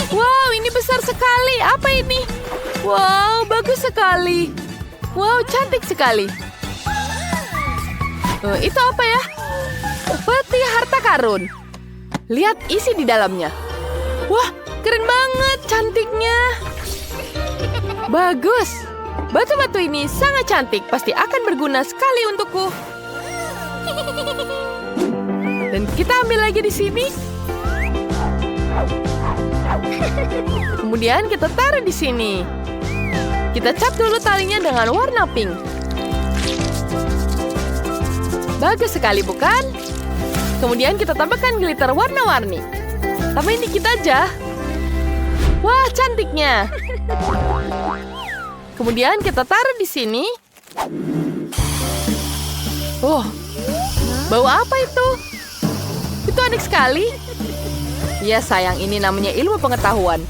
Wow, ini besar sekali. Apa ini? Wow, bagus sekali. Wow, cantik sekali. Itu apa ya? Peti harta karun. Lihat isi di dalamnya. Wah, keren banget cantiknya. Bagus. Batu-batu ini sangat cantik. Pasti akan berguna sekali untukku. Dan kita ambil lagi di sini. Kemudian kita taruh di sini. Kita cap dulu talinya dengan warna pink. Bagus sekali, bukan? Kemudian kita tambahkan glitter warna-warni. Tambahin dikit aja. Wah, cantiknya. Kemudian kita taruh di sini. Oh, bau apa itu? Itu aneh sekali. Ya sayang, ini namanya ilmu pengetahuan.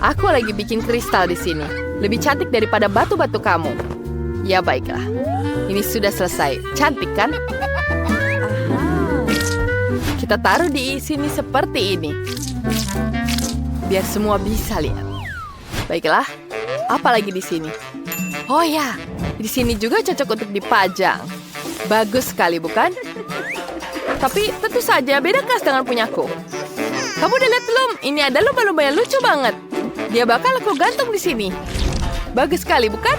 Aku lagi bikin kristal di sini. Lebih cantik daripada batu-batu kamu. Ya baiklah. Ini sudah selesai. Cantik kan? Kita taruh di sini seperti ini. Biar semua bisa lihat. Baiklah. Apa lagi di sini? Oh ya, di sini juga cocok untuk dipajang. Bagus sekali, bukan? Tapi tentu saja beda kelas dengan punyaku. Kamu udah lihat belum? Ini ada lumba-lumba yang lucu banget. Dia bakal aku gantung di sini. Bagus sekali, bukan?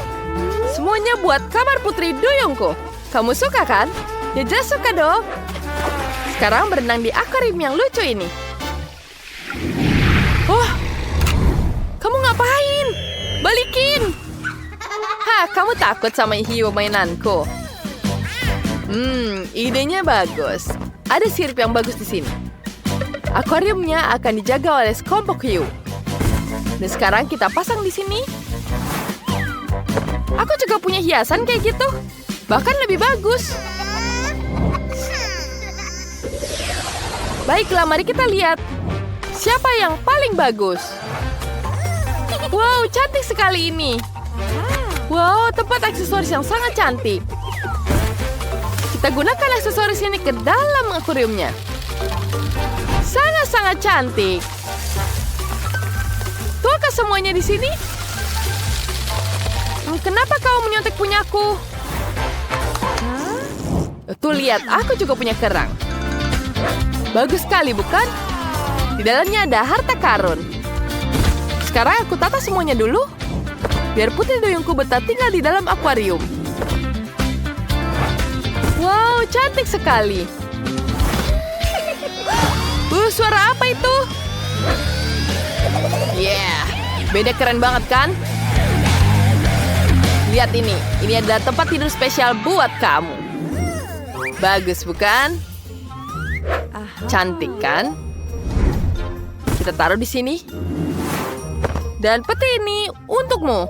Semuanya buat kamar putri duyungku. Kamu suka kan? Ya jelas suka dong. Sekarang berenang di akuarium yang lucu ini. Oh, kamu ngapain? Balikin! Hah, kamu takut sama hiu mainanku? Idenya bagus. Ada sirip yang bagus di sini. Akuariumnya akan dijaga oleh sekelompok hiu. Dan sekarang kita pasang di sini. Aku juga punya hiasan kayak gitu. Bahkan lebih bagus. Baiklah, mari kita lihat. Siapa yang paling bagus? Wow, cantik sekali ini. Wow, tempat aksesoris yang sangat cantik. Kita gunakan aksesoris ini ke dalam akuariumnya. Sangat-sangat cantik. Tuakah semuanya di sini? Kenapa kau menyontek punyaku? Tuh lihat, aku juga punya kerang. Bagus sekali, bukan? Di dalamnya ada harta karun. Sekarang aku tata semuanya dulu. Biar putri duyungku betah tinggal di dalam akuarium. Wow, cantik sekali. Suara apa itu? Yeah, beda keren banget kan? Lihat ini adalah tempat tidur spesial buat kamu. Bagus bukan? Cantik kan? Kita taruh di sini. Dan peti ini untukmu.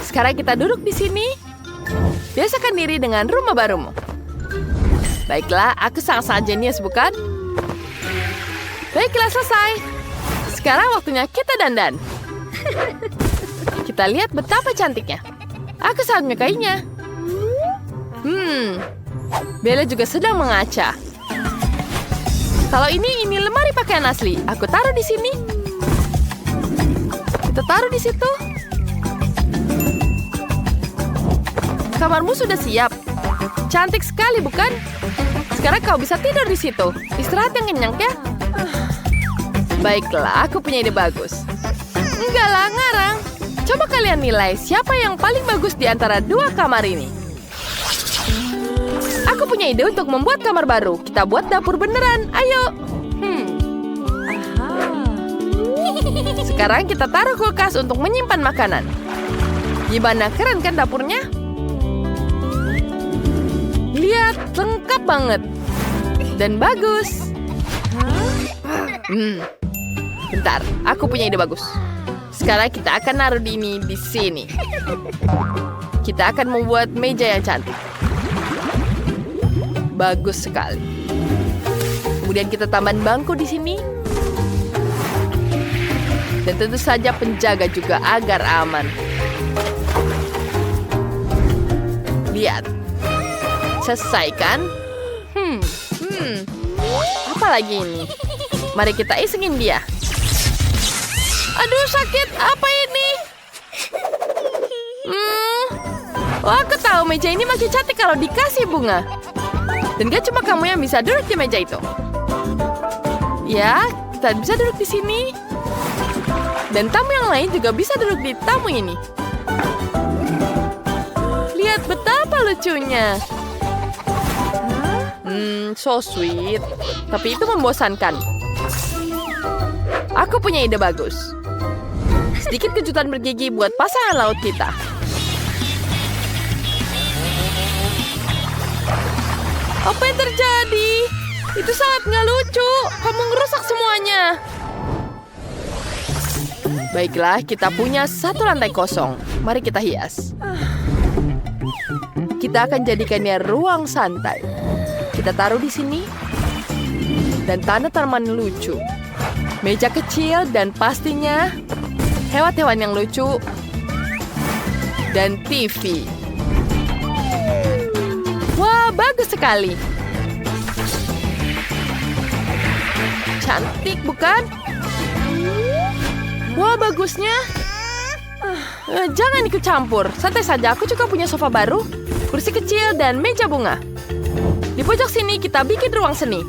Sekarang kita duduk di sini. Biasakan diri dengan rumah barumu. Baiklah, aku sangat-sangat jenius bukan? Baiklah, selesai. Sekarang waktunya kita dandan. Kita lihat betapa cantiknya. Aku sangat menyukainya. Bella juga sedang mengaca. Kalau ini lemari pakaian asli. Aku taruh di sini. Kita taruh di situ. Kamarmu sudah siap. Cantik sekali, bukan? Sekarang kau bisa tidur di situ. Istirahat yang kenyang ya. Baiklah, aku punya ide bagus. Enggak lah, ngarang. Coba kalian nilai siapa yang paling bagus di antara dua kamar ini. Aku punya ide untuk membuat kamar baru. Kita buat dapur beneran. Ayo. Sekarang kita taruh kulkas untuk menyimpan makanan. Gimana, keren kan dapurnya? Lihat, lengkap banget. Dan bagus. Bentar, aku punya ide bagus. Sekarang kita akan naruh ini di sini. Kita akan membuat meja yang cantik. Bagus sekali. Kemudian kita tambahin bangku di sini. Dan tentu saja penjaga juga agar aman. Lihat. Selesai kan? Apa lagi ini? Mari kita isengin dia. Aduh, sakit. Apa ini? Oh, aku tahu meja ini makin cantik kalau dikasih bunga. Dan gak cuma kamu yang bisa duduk di meja itu. Ya, kita bisa duduk di sini. Dan tamu yang lain juga bisa duduk di tamu ini. Lihat betapa lucunya. So sweet. Tapi itu membosankan. Aku punya ide bagus. Sedikit kejutan bergigi buat pasangan laut kita. Apa yang terjadi? Itu sangat nggak lucu. Kamu ngerusak semuanya. Baiklah, kita punya satu lantai kosong. Mari kita hias. Kita akan jadikannya ruang santai. Kita taruh di sini. Dan tanaman lucu. Meja kecil dan pastinya hewan-hewan yang lucu. Dan TV. Wah, bagus sekali. Cantik, bukan? Wah, bagusnya. Jangan ikut campur. Santai saja, aku juga punya sofa baru, kursi kecil, dan meja bunga. Di pojok sini kita bikin ruang seni.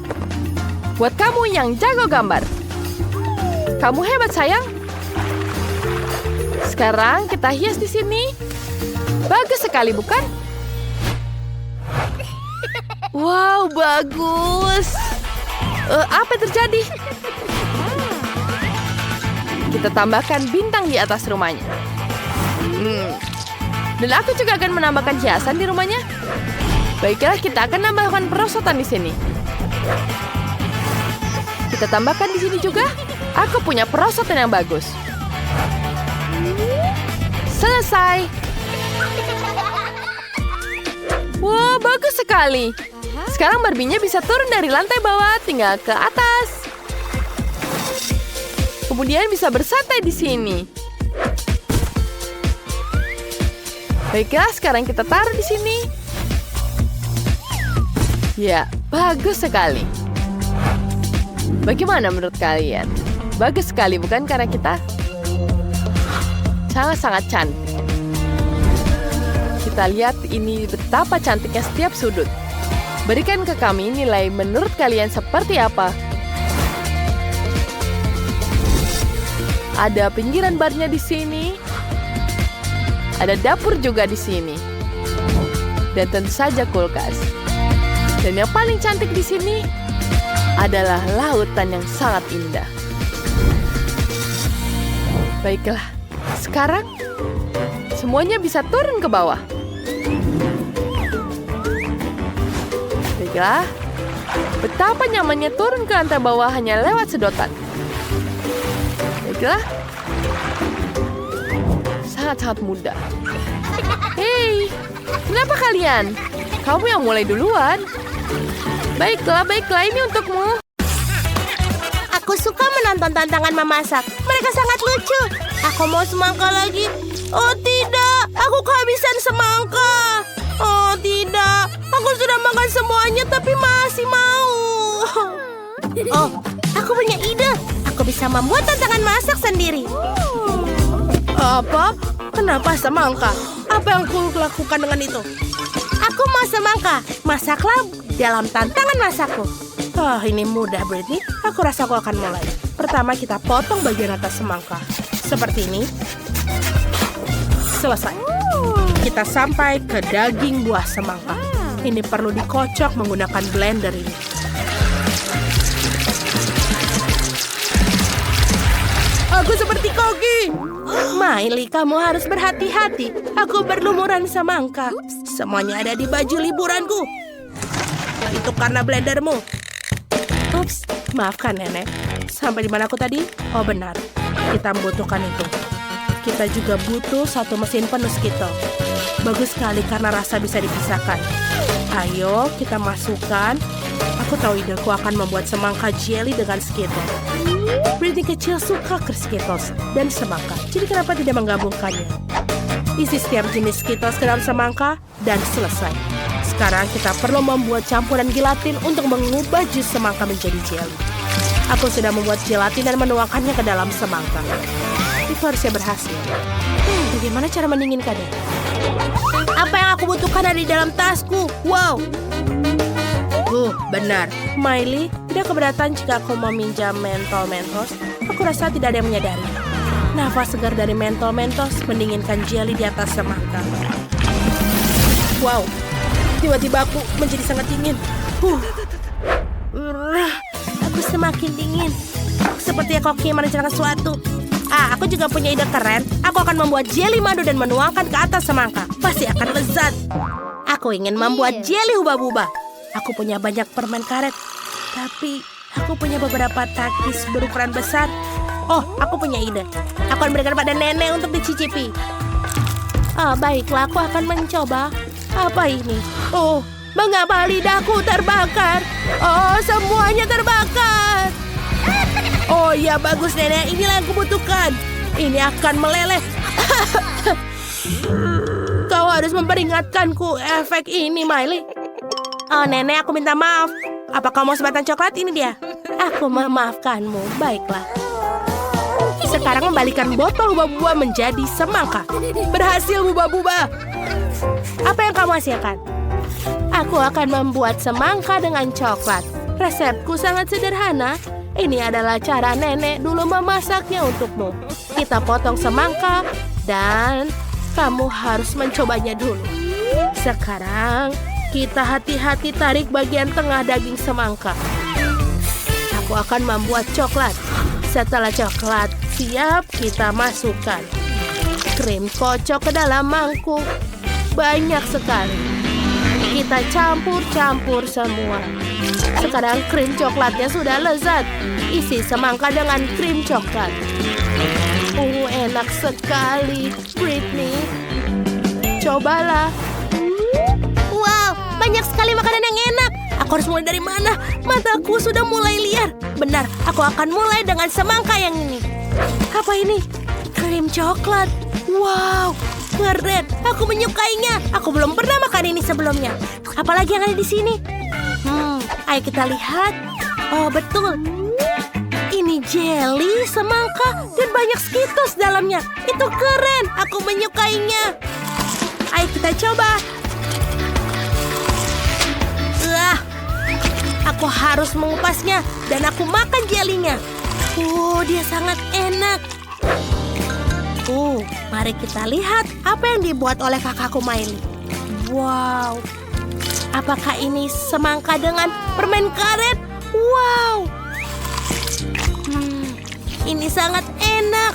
Buat kamu yang jago gambar. Kamu hebat, sayang. Sekarang kita hias di sini. Bagus sekali, bukan? Wow, bagus. Apa yang terjadi? Kita tambahkan bintang di atas rumahnya. Dan aku juga akan menambahkan hiasan di rumahnya. Baiklah, kita akan menambahkan perosotan di sini. Kita tambahkan di sini juga. Aku punya perosotan yang bagus. Selesai. Wah, bagus sekali. Sekarang Barbie-nya bisa turun dari lantai bawah tinggal ke atas. Kemudian bisa bersantai di sini. Baiklah, sekarang kita taruh di sini. Ya, bagus sekali. Bagaimana menurut kalian? Bagus sekali, bukan? Karena kita sangat-sangat cantik. Kita lihat ini betapa cantiknya setiap sudut. Berikan ke kami nilai menurut kalian seperti apa. Ada pinggiran barnya di sini. Ada dapur juga di sini. Dan tentu saja kulkas. Dan yang paling cantik di sini adalah lautan yang sangat indah. Baiklah, sekarang semuanya bisa turun ke bawah. Baiklah, betapa nyamannya turun ke lantai bawah hanya lewat sedotan. Baiklah, sangat-sangat mudah. Hei, kenapa kalian? Kamu yang mulai duluan. Baiklah, ini untukmu. Aku suka menonton tantangan memasak. Mereka sangat lucu. Aku mau semangka lagi. Oh tidak, aku kehabisan semangka. Oh tidak, aku sudah makan semuanya tapi masih mau. Oh, aku punya ide. Aku bisa membuat tantangan masak sendiri. Apa? Kenapa semangka? Apa yang aku lakukan dengan itu? Aku mau semangka. Masaklah dalam tantangan masakku. Ini mudah, Britney. Aku rasa aku akan mulai. Pertama, kita potong bagian atas semangka. Seperti ini. Selesai. Kita sampai ke daging buah semangka. Ini perlu dikocok menggunakan blender ini. Aku seperti Kogi. Miley, kamu harus berhati-hati. Aku berlumuran semangka. Semuanya ada di baju liburanku. Itu karena blendermu. Ups, maafkan nenek. Sampai di mana aku tadi? Oh benar, kita membutuhkan itu. Kita juga butuh satu mesin penuh Skittle. Bagus sekali karena rasa bisa dipisahkan. Ayo kita masukkan. Aku tahu ideku akan membuat semangka jelly dengan Skittle. Britney kecil suka Skittles dan semangka. Jadi kenapa tidak menggabungkannya? Isi setiap jenis Skittles ke dalam semangka dan selesai. Sekarang kita perlu membuat campuran gelatin untuk mengubah jus semangka menjadi jelly. Aku sudah membuat gelatin dan menuangkannya ke dalam semangka. Itu harusnya berhasil. Bagaimana cara mendinginkannya? Apa yang aku butuhkan ada di dalam tasku? Wow. Benar. Miley, tidak keberatan jika aku meminjam mentol Mentos. Aku rasa tidak ada yang menyadari. Nafas segar dari mentol Mentos mendinginkan jelly di atas semangka. Wow, tiba-tiba aku menjadi sangat dingin. Aku semakin dingin. Seperti koki merencanakan sesuatu. Aku juga punya ide keren. Aku akan membuat jelly madu dan menuangkan ke atas semangka. Pasti akan lezat. Aku ingin membuat jelly hubah-bubah. Aku punya banyak permen karet, tapi aku punya beberapa takis berukuran besar. Aku punya ide. Aku akan berikan pada nenek untuk dicicipi. Baiklah, aku akan mencoba. Apa ini? Mengapa lidahku terbakar? Semuanya terbakar. Ya bagus nenek, inilah yang kubutuhkan. Ini akan meleleh. Kau harus memperingatkanku efek ini, Miley. Nenek, aku minta maaf. Apa kau mau sebatang coklat? Ini dia. Aku memaafkanmu. Baiklah. Sekarang membalikan botol hubah-bubah menjadi semangka. Berhasil, hubah-bubah. Apa yang kamu hasilkan? Aku akan membuat semangka dengan coklat. Resepku sangat sederhana. Ini adalah cara nenek dulu memasaknya untukmu. Kita potong semangka dan kamu harus mencobanya dulu. Sekarang kita hati-hati tarik bagian tengah daging semangka. Aku akan membuat coklat. Setelah coklat siap, kita masukkan krim kocok ke dalam mangkuk. Banyak sekali. Kita campur-campur semua. Sekarang krim coklatnya sudah lezat. Isi semangka dengan krim coklat. Enak sekali, Britney. Cobalah. Wow, banyak sekali makanan yang enak. Aku harus mulai dari mana? Mataku sudah mulai liar. Benar, aku akan mulai dengan semangka yang ini. Apa ini? Krim coklat. Wow, keren. Aku menyukainya. Aku belum pernah makan ini sebelumnya. Apalagi yang ada di sini? Ayo kita lihat. Betul. Ini jelly, semangka, dan banyak Skittles dalamnya. Itu keren. Aku menyukainya. Ayo kita coba. Aku harus mengupasnya dan aku makan jelinya. Dia sangat enak. Mari kita lihat apa yang dibuat oleh kakakku Miley. Wow. Apakah ini semangka dengan permen karet? Wow. Ini sangat enak.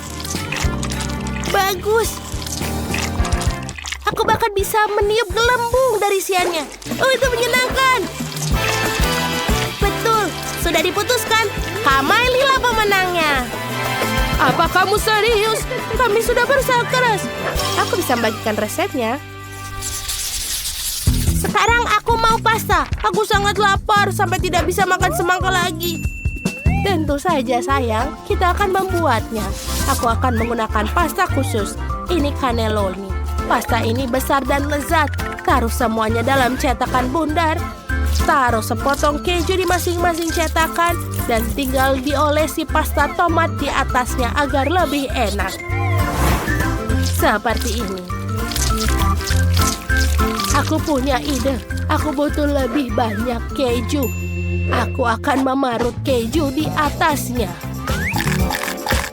Bagus. Aku bahkan bisa meniup gelembung dari isiannya. Itu menyenangkan. Betul, sudah diputuskan. Kak Miley lah pemenangnya. Apa kamu serius? Kami sudah berusaha keras. Aku bisa membagikan resepnya. Sekarang aku mau pasta. Aku sangat lapar sampai tidak bisa makan semangka lagi. Tentu saja sayang, kita akan membuatnya. Aku akan menggunakan pasta khusus. Ini cannelloni. Pasta ini besar dan lezat. Taruh semuanya dalam cetakan bundar. Taruh sepotong keju di masing-masing cetakan. Dan tinggal diolesi pasta tomat di atasnya agar lebih enak. Seperti ini. Aku punya ide. Aku butuh lebih banyak keju. Aku akan memarut keju di atasnya.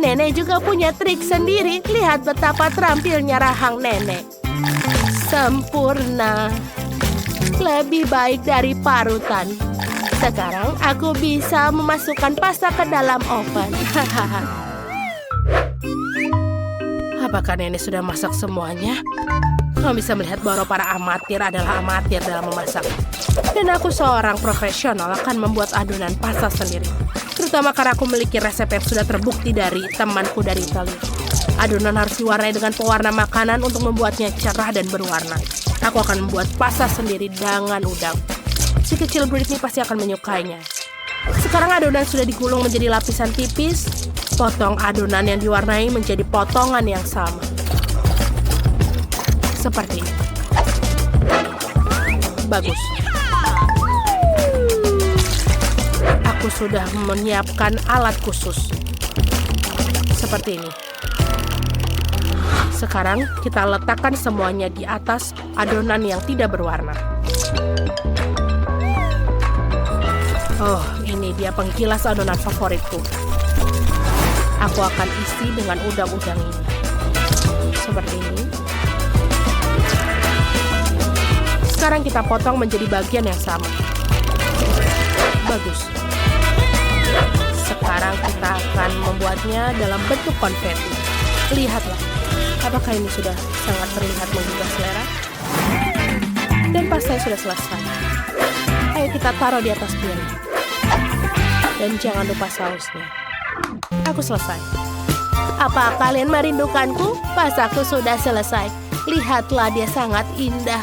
Nenek juga punya trik sendiri. Lihat betapa terampilnya rahang nenek. Sempurna. Lebih baik dari parutan. Sekarang aku bisa memasukkan pasta ke dalam oven. Apakah nenek sudah masak semuanya? Kamu bisa melihat bahwa para amatir adalah amatir dalam memasak. Dan aku seorang profesional akan membuat adonan pasta sendiri. Terutama karena aku memiliki resep yang sudah terbukti dari temanku dari Italia. Adonan harus diwarnai dengan pewarna makanan untuk membuatnya cerah dan berwarna. Aku akan membuat pasta sendiri dengan udang. Si kecil Britney pasti akan menyukainya. Sekarang adonan sudah digulung menjadi lapisan tipis. Potong adonan yang diwarnai menjadi potongan yang sama. Seperti ini. Bagus. Aku Aku sudah menyiapkan alat khusus. Seperti ini. Sekarang kita letakkan semuanya di atas adonan yang tidak berwarna. Oh, ini dia penggilas adonan favoritku. Aku akan isi dengan udang-udang ini. Seperti ini. Sekarang kita potong menjadi bagian yang sama. Bagus. Sekarang kita akan membuatnya dalam bentuk konfeti. Lihatlah, apakah ini sudah sangat terlihat menggugah selera? Dan pasnya sudah selesai. Ayo kita taruh di atas piring. Dan jangan lupa sausnya. Aku selesai. Apa kalian merindukanku? Pasaku sudah selesai. Lihatlah, dia sangat indah.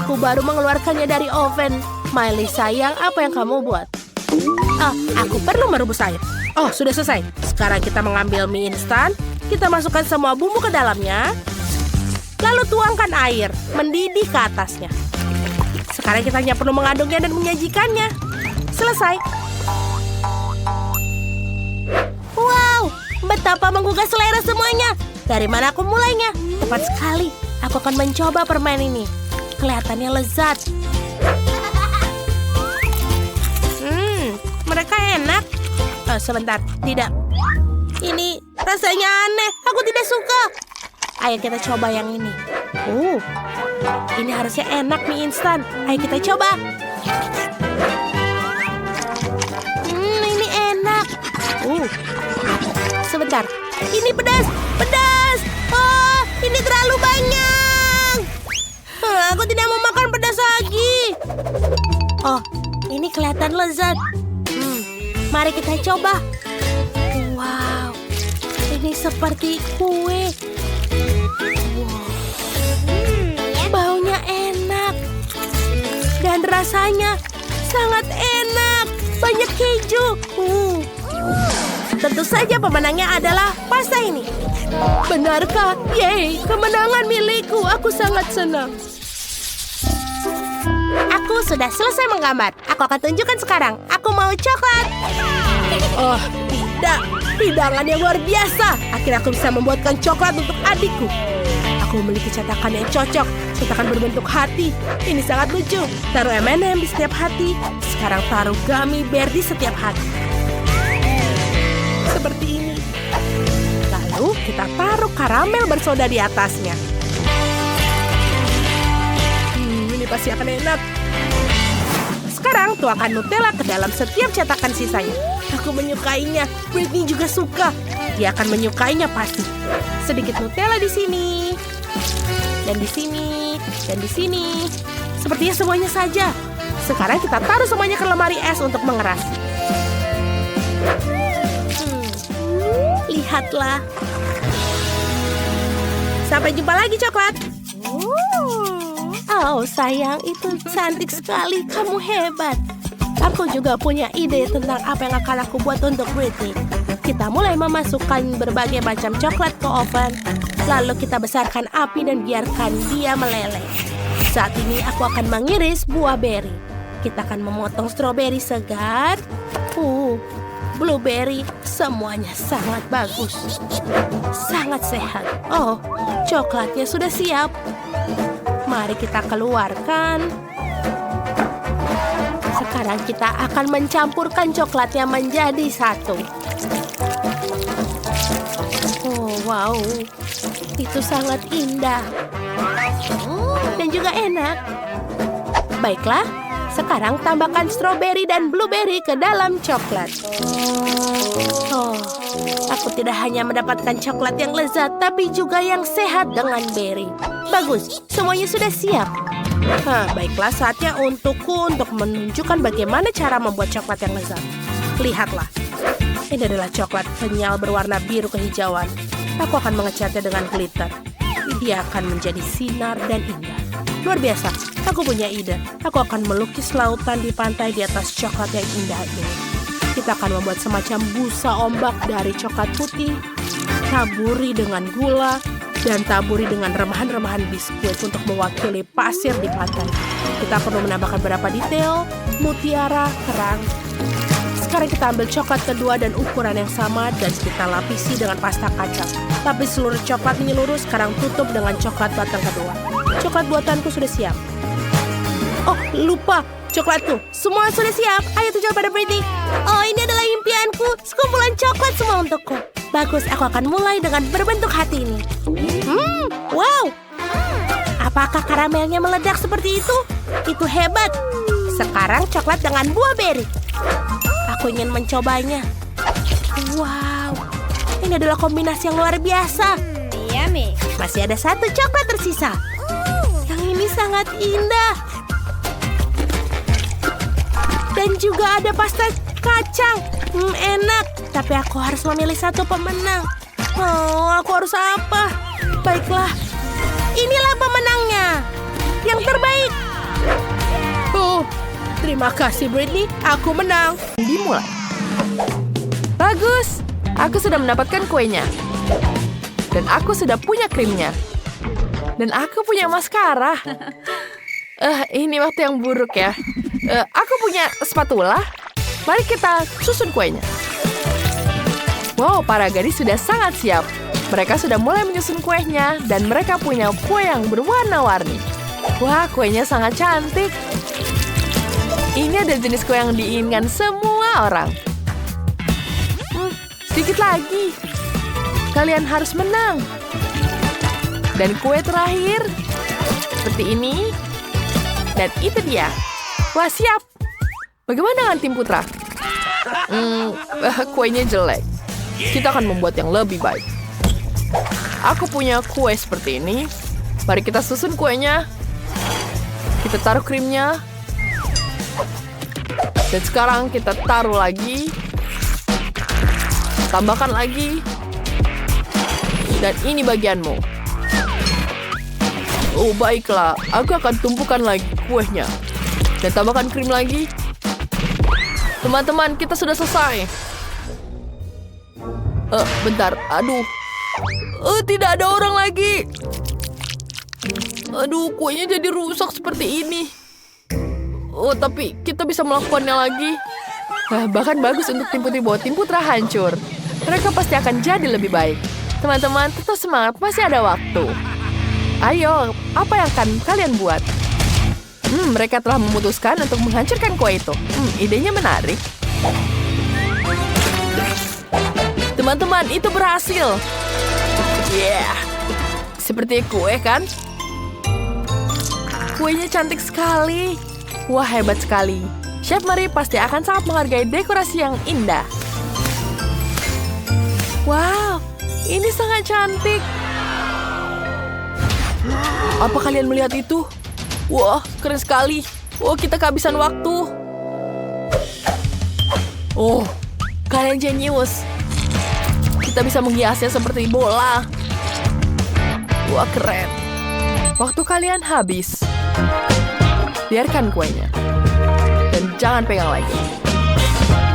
Aku baru mengeluarkannya dari oven. Miley sayang, apa yang kamu buat? Aku perlu merebus air. Oh, sudah selesai. Sekarang kita mengambil mie instan. Kita masukkan semua bumbu ke dalamnya. Lalu tuangkan air, mendidih ke atasnya. Sekarang kita hanya perlu mengaduknya dan menyajikannya. Selesai. Wow, betapa menggugah selera semuanya. Dari mana aku mulainya? Tepat sekali. Aku akan mencoba permen ini. Kelihatannya lezat. Mereka enak. Sebentar, tidak. Ini rasanya aneh. Aku tidak suka. Ayo kita coba yang ini. Ini harusnya enak mie instan. Ayo kita coba. Ini enak. Sebentar. Ini pedas. Pedas. Oh, ini terlalu banyak. Aku tidak mau makan pedas lagi. Oh, ini kelihatan lezat. Mari kita coba. Wow, ini seperti kue. Wow. Baunya enak. Dan rasanya sangat enak. Banyak keju. Tentu saja pemenangnya adalah pasta ini. Benarkah? Yeay, kemenangan milikku. Aku sangat senang. Aku sudah selesai menggambar. Aku akan tunjukkan sekarang. Aku mau coklat. Oh, tidak. Hidangan yang luar biasa. Akhirnya aku bisa membuatkan coklat untuk adikku. Aku memiliki cetakan yang cocok. Cetakan berbentuk hati. Ini sangat lucu. Taruh M&M di setiap hati. Sekarang taruh gummy bear di setiap hati. Seperti ini. Lalu kita taruh karamel bersoda di atasnya. Ini pasti akan enak. Sekarang tuangkan Nutella ke dalam setiap cetakan sisanya. Aku menyukainya. Britney juga suka. Dia akan menyukainya pasti. Sedikit Nutella di sini. Dan di sini. Dan di sini. Sepertinya semuanya saja. Sekarang kita taruh semuanya ke lemari es untuk mengeras. Lihatlah. Sampai jumpa lagi, coklat. Oh sayang, itu cantik sekali. Kamu hebat. Aku juga punya ide tentang apa yang akan aku buat untuk Britney. Kita mulai memasukkan berbagai macam coklat ke oven. Lalu kita besarkan api dan biarkan dia meleleh. Saat ini aku akan mengiris buah beri. Kita akan memotong stroberi segar. Blueberry, semuanya sangat bagus. Sangat sehat. Oh, coklatnya sudah siap. Mari kita keluarkan. Sekarang kita akan mencampurkan coklatnya menjadi satu. Oh, wow. Itu sangat indah. Dan juga enak. Baiklah, sekarang tambahkan stroberi dan blueberry ke dalam coklat. Oh, aku tidak hanya mendapatkan coklat yang lezat, tapi juga yang sehat dengan berry. Bagus, semuanya sudah siap. Baiklah, saatnya untukku untuk menunjukkan bagaimana cara membuat coklat yang lezat. Lihatlah, ini adalah coklat kenyal berwarna biru kehijauan. Aku akan mengecatnya dengan glitter. Dia akan menjadi sinar dan indah. Luar biasa, aku punya ide. Aku akan melukis lautan di pantai di atas coklat yang indah ini. Kita akan membuat semacam busa ombak dari coklat putih, taburi dengan gula, dan taburi dengan remahan-remahan biskuit untuk mewakili pasir di pantai. Kita perlu menambahkan beberapa detail, mutiara, kerang. Sekarang kita ambil coklat kedua dan ukuran yang sama dan kita lapisi dengan pasta kacang. Lapis seluruh coklat menyeluruh, sekarang tutup dengan coklat batang kedua. Coklat buatanku sudah siap. Oh, lupa. Coklatku. Semua sudah siap. Ayo tunjuk pada Britney. Oh, ini adalah impianku. Sekumpulan coklat semua untukku. Bagus, aku akan mulai dengan berbentuk hati ini. Wow. Apakah karamelnya meledak seperti itu? Itu hebat. Sekarang coklat dengan buah beri. Aku ingin mencobanya. Wow. Ini adalah kombinasi yang luar biasa. Yummy. Masih ada satu coklat tersisa. Yang ini sangat indah. Dan juga ada pasta kacang. Enak. Tapi aku harus memilih satu pemenang. Oh, aku harus apa? Baiklah. Inilah pemenangnya. Yang terbaik. Oh, terima kasih Britney. Aku menang. Dimulai. Bagus. Aku sudah mendapatkan kuenya. Dan aku sudah punya krimnya. Dan aku punya maskara. Ini waktu yang buruk ya. Aku punya spatula. Mari kita susun kuenya. Wow, para gadis sudah sangat siap. Mereka sudah mulai menyusun kuenya dan mereka punya kue yang berwarna-warni. Wah, kuenya sangat cantik. Ini ada jenis kue yang diinginkan semua orang. Sedikit lagi. Kalian harus menang. Dan kue terakhir seperti ini. Dan itu dia. Wah, siap. Bagaimana dengan tim putra? Kuenya jelek. Kita akan membuat yang lebih baik. Aku punya kue seperti ini. Mari kita susun kuenya. Kita taruh krimnya. Dan sekarang kita taruh lagi. Tambahkan lagi. Dan ini bagianmu. Oh, baiklah. Aku akan tumpukan lagi kuenya. Dan tambahkan krim lagi. Teman-teman, kita sudah selesai. Bentar. Aduh. Tidak ada orang lagi. Aduh, kuenya jadi rusak seperti ini. Oh, tapi kita bisa melakukannya lagi. Bahkan bagus untuk tim putri bahwa tim putra hancur. Mereka pasti akan jadi lebih baik. Teman-teman, tetap semangat. Masih ada waktu. Ayo, apa yang akan kalian buat? Mereka telah memutuskan untuk menghancurkan kue itu. Idenya menarik. Teman-teman, itu berhasil. Yeah. Seperti kue, kan? Kuenya cantik sekali. Wah, hebat sekali. Chef Marie pasti akan sangat menghargai dekorasi yang indah. Wow, ini sangat cantik. Apa kalian melihat itu? Wah, keren sekali. Wah, kita kehabisan waktu. Oh, kalian jenius. Kita bisa menghiasnya seperti bola. Wah, keren. Waktu kalian habis. Biarkan kuenya. Dan jangan pegang lagi.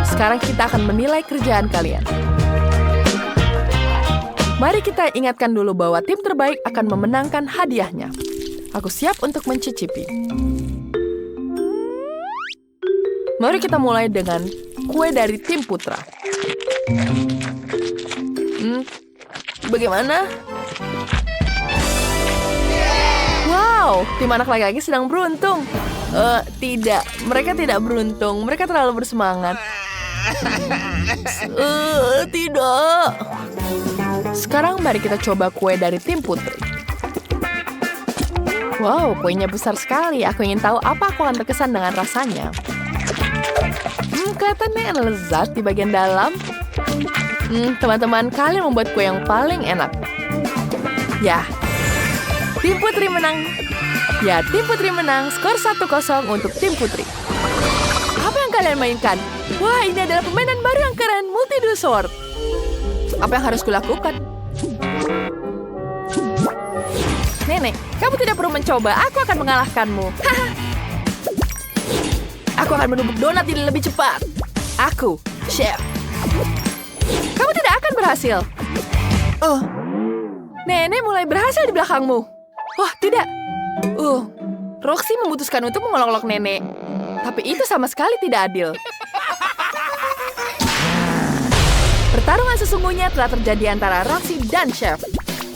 Sekarang kita akan menilai kerjaan kalian. Mari kita ingatkan dulu bahwa tim terbaik akan memenangkan hadiahnya. Aku siap untuk mencicipi. Mari kita mulai dengan kue dari tim putra. Bagaimana? Wow, tim anak laki-laki sedang beruntung. Tidak, mereka tidak beruntung. Mereka terlalu bersemangat. Tidak. Sekarang mari kita coba kue dari tim putri. Wow, kuenya besar sekali. Aku ingin tahu apa aku akan terkesan dengan rasanya. Kelihatannya lezat di bagian dalam. Teman-teman, kalian membuat kue yang paling enak. Ya, tim putri menang. Ya, tim putri menang. Skor 1-0 untuk tim putri. Apa yang kalian mainkan? Wah, ini adalah permainan baru yang keren, multi-duel sword. Apa yang harus kulakukan? Nenek, kamu tidak perlu mencoba. Aku akan mengalahkanmu. Aku akan menumbuk donat ini lebih cepat. Aku, chef. Kamu tidak akan berhasil. Nenek mulai berhasil di belakangmu. Wah, tidak. Roxy memutuskan untuk mengolok-olok nenek. Tapi itu sama sekali tidak adil. sesungguhnya telah terjadi antara Roxy dan Chef.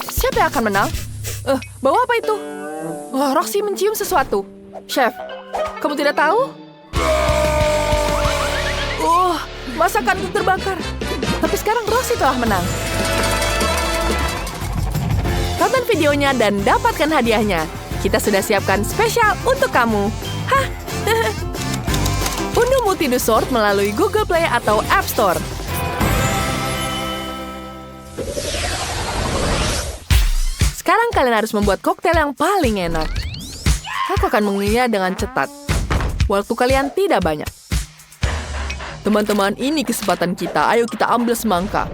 Siapa yang akan menang? Bawa apa itu? Wah, Roxy mencium sesuatu. Chef, kamu tidak tahu? Masakanku terbakar. Tapi sekarang Roxy telah menang. Tonton videonya dan dapatkan hadiahnya. Kita sudah siapkan spesial untuk kamu. Hah? Unduh Multido Sword melalui Google Play atau App Store. Sekarang kalian harus membuat koktail yang paling enak. Aku akan mengunyahnya dengan cepat. Waktu kalian tidak banyak. Teman-teman, ini kesempatan kita. Ayo kita ambil semangka.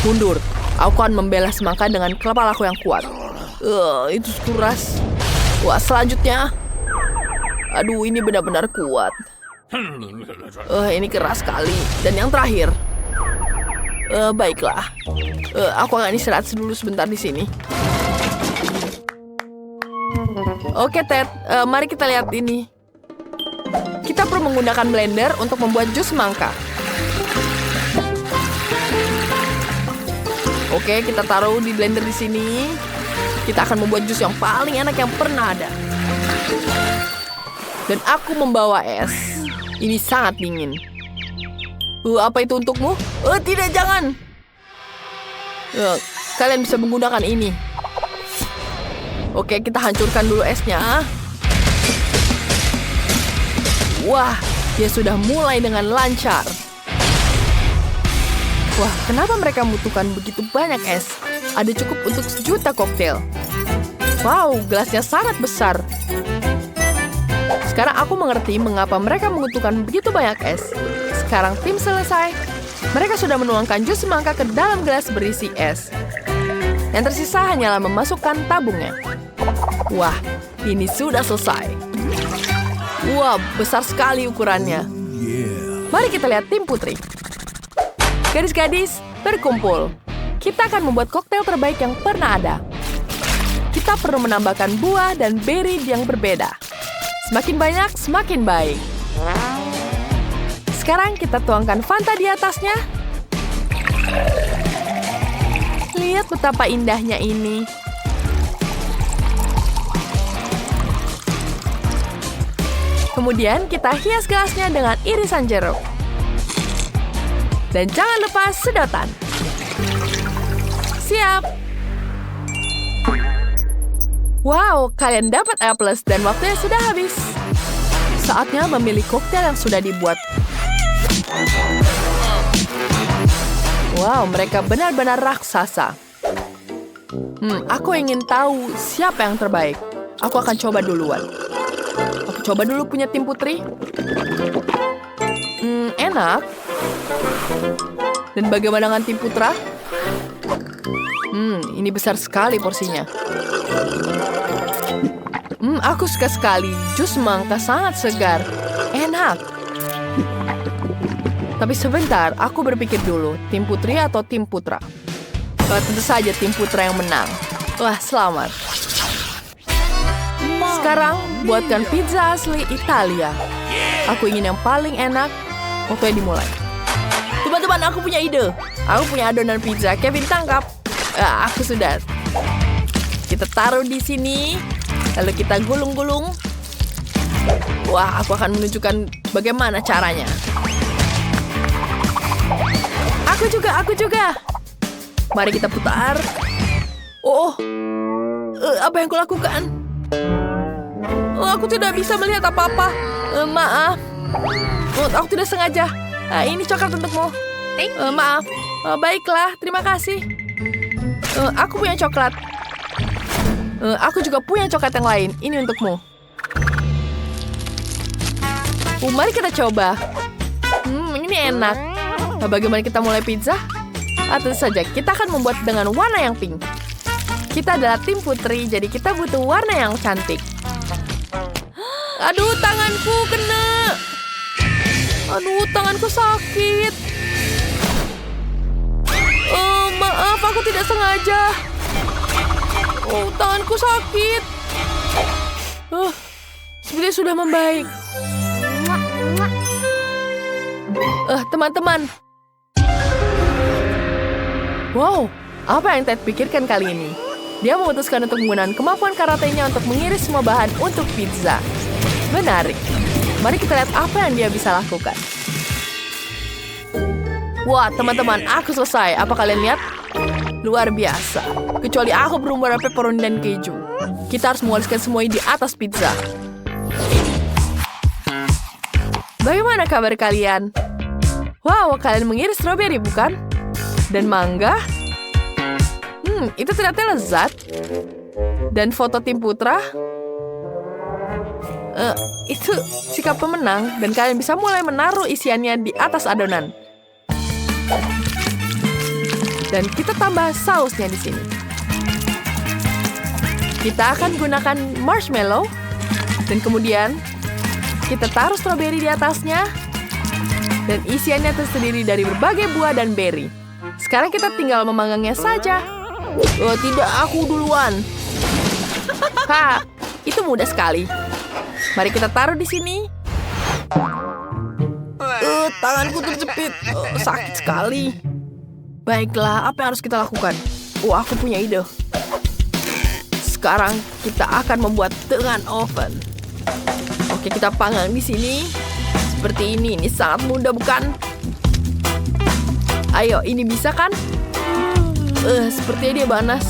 Mundur. Aku akan membela semangka dengan kepalaku yang kuat. Itu keras. Wah, selanjutnya. Aduh, ini benar-benar kuat. Ini keras sekali. Dan yang terakhir. Baiklah. Aku akan istirahat dulu sebentar di sini. Oke, Ted. Mari kita lihat ini. Kita perlu menggunakan blender untuk membuat jus semangka. Oke, kita taruh di blender di sini. Kita akan membuat jus yang paling enak yang pernah ada. Dan aku membawa es. Ini sangat dingin. Apa itu untukmu? Tidak, jangan. Kalian bisa menggunakan ini. Oke, kita hancurkan dulu esnya. Wah, dia sudah mulai dengan lancar. Wah, kenapa mereka membutuhkan begitu banyak es? Ada cukup untuk 1 juta koktail. Wow, gelasnya sangat besar. Sekarang aku mengerti mengapa mereka membutuhkan begitu banyak es. Sekarang tim selesai. Mereka sudah menuangkan jus semangka ke dalam gelas berisi es. Yang tersisa hanyalah memasukkan tabungnya. Wah, ini sudah selesai. Wah, besar sekali ukurannya. Mari kita lihat tim putri. Gadis-gadis, berkumpul. Kita akan membuat koktail terbaik yang pernah ada. Kita perlu menambahkan buah dan beri yang berbeda. Semakin banyak, semakin baik. Sekarang kita tuangkan Fanta di atasnya. Lihat betapa indahnya ini. Kemudian kita hias gelasnya dengan irisan jeruk. Dan jangan lupa sedotan. Siap. Wow, kalian dapat A+ dan waktunya sudah habis. Saatnya memilih koktail yang sudah dibuat. Wow, mereka benar-benar raksasa. Aku ingin tahu siapa yang terbaik. Aku akan coba duluan. Aku coba dulu punya tim putri. Enak. Dan bagaimana dengan tim putra? Ini besar sekali porsinya. Aku suka sekali. Jus semangka sangat segar. Enak. Tapi sebentar, aku berpikir dulu. Tim putri atau tim putra? Tentu saja tim putra yang menang. Wah, selamat. Sekarang, buatkan pizza asli Italia. Aku ingin yang paling enak. Waktunya dimulai. Teman-teman, aku punya ide. Aku punya adonan pizza. Kevin, tangkap. Aku sudah. Kita taruh di sini. Lalu kita gulung-gulung. Wah, aku akan menunjukkan bagaimana caranya. Aku juga. Mari kita putar. Apa yang kulakukan? Aku tidak bisa melihat apa-apa. Maaf. Aku tidak sengaja. Ini coklat untukmu. Maaf. Baiklah, terima kasih. Aku punya coklat. Aku juga punya coklat yang lain. Ini untukmu. Mari kita coba. Ini enak. Bagaimana kita mulai pizza? Tentu saja, kita akan membuat dengan warna yang pink. Kita adalah tim putri, jadi kita butuh warna yang cantik. Aduh, tanganku kena. Aduh, tanganku sakit. Maaf, aku tidak sengaja. Tanganku sakit. Sepertinya sudah membaik. Wow, apa yang Ted pikirkan kali ini? Dia memutuskan untuk menggunakan kemampuan karatenya untuk mengiris semua bahan untuk pizza. Menarik. Mari kita lihat apa yang dia bisa lakukan. Wah, teman-teman, aku selesai. Apa kalian lihat? Luar biasa. Kecuali aku belum ada pepperoni dan keju. Kita harus mengoleskan semuanya di atas pizza. Bagaimana kabar kalian? Wow, kalian mengiris strawberry, bukan? Dan mangga? Itu ternyata lezat. Dan foto tim putra? Itu sikap pemenang. Dan kalian bisa mulai menaruh isiannya di atas adonan. Dan kita tambah sausnya di sini. Kita akan gunakan marshmallow. Dan kemudian kita taruh stroberi di atasnya. Dan isiannya terdiri dari berbagai buah dan berry. Sekarang kita tinggal memanggangnya saja. Oh, tidak, aku duluan. Hah, itu mudah sekali. Mari kita taruh di sini. Tanganku terjepit. Sakit sekali. Baiklah, apa yang harus kita lakukan? Aku punya ide. Sekarang kita akan membuat dengan oven. Oke, kita panggang di sini. Seperti ini sangat mudah, bukan? Ayo, ini bisa kan? Sepertinya dia panas.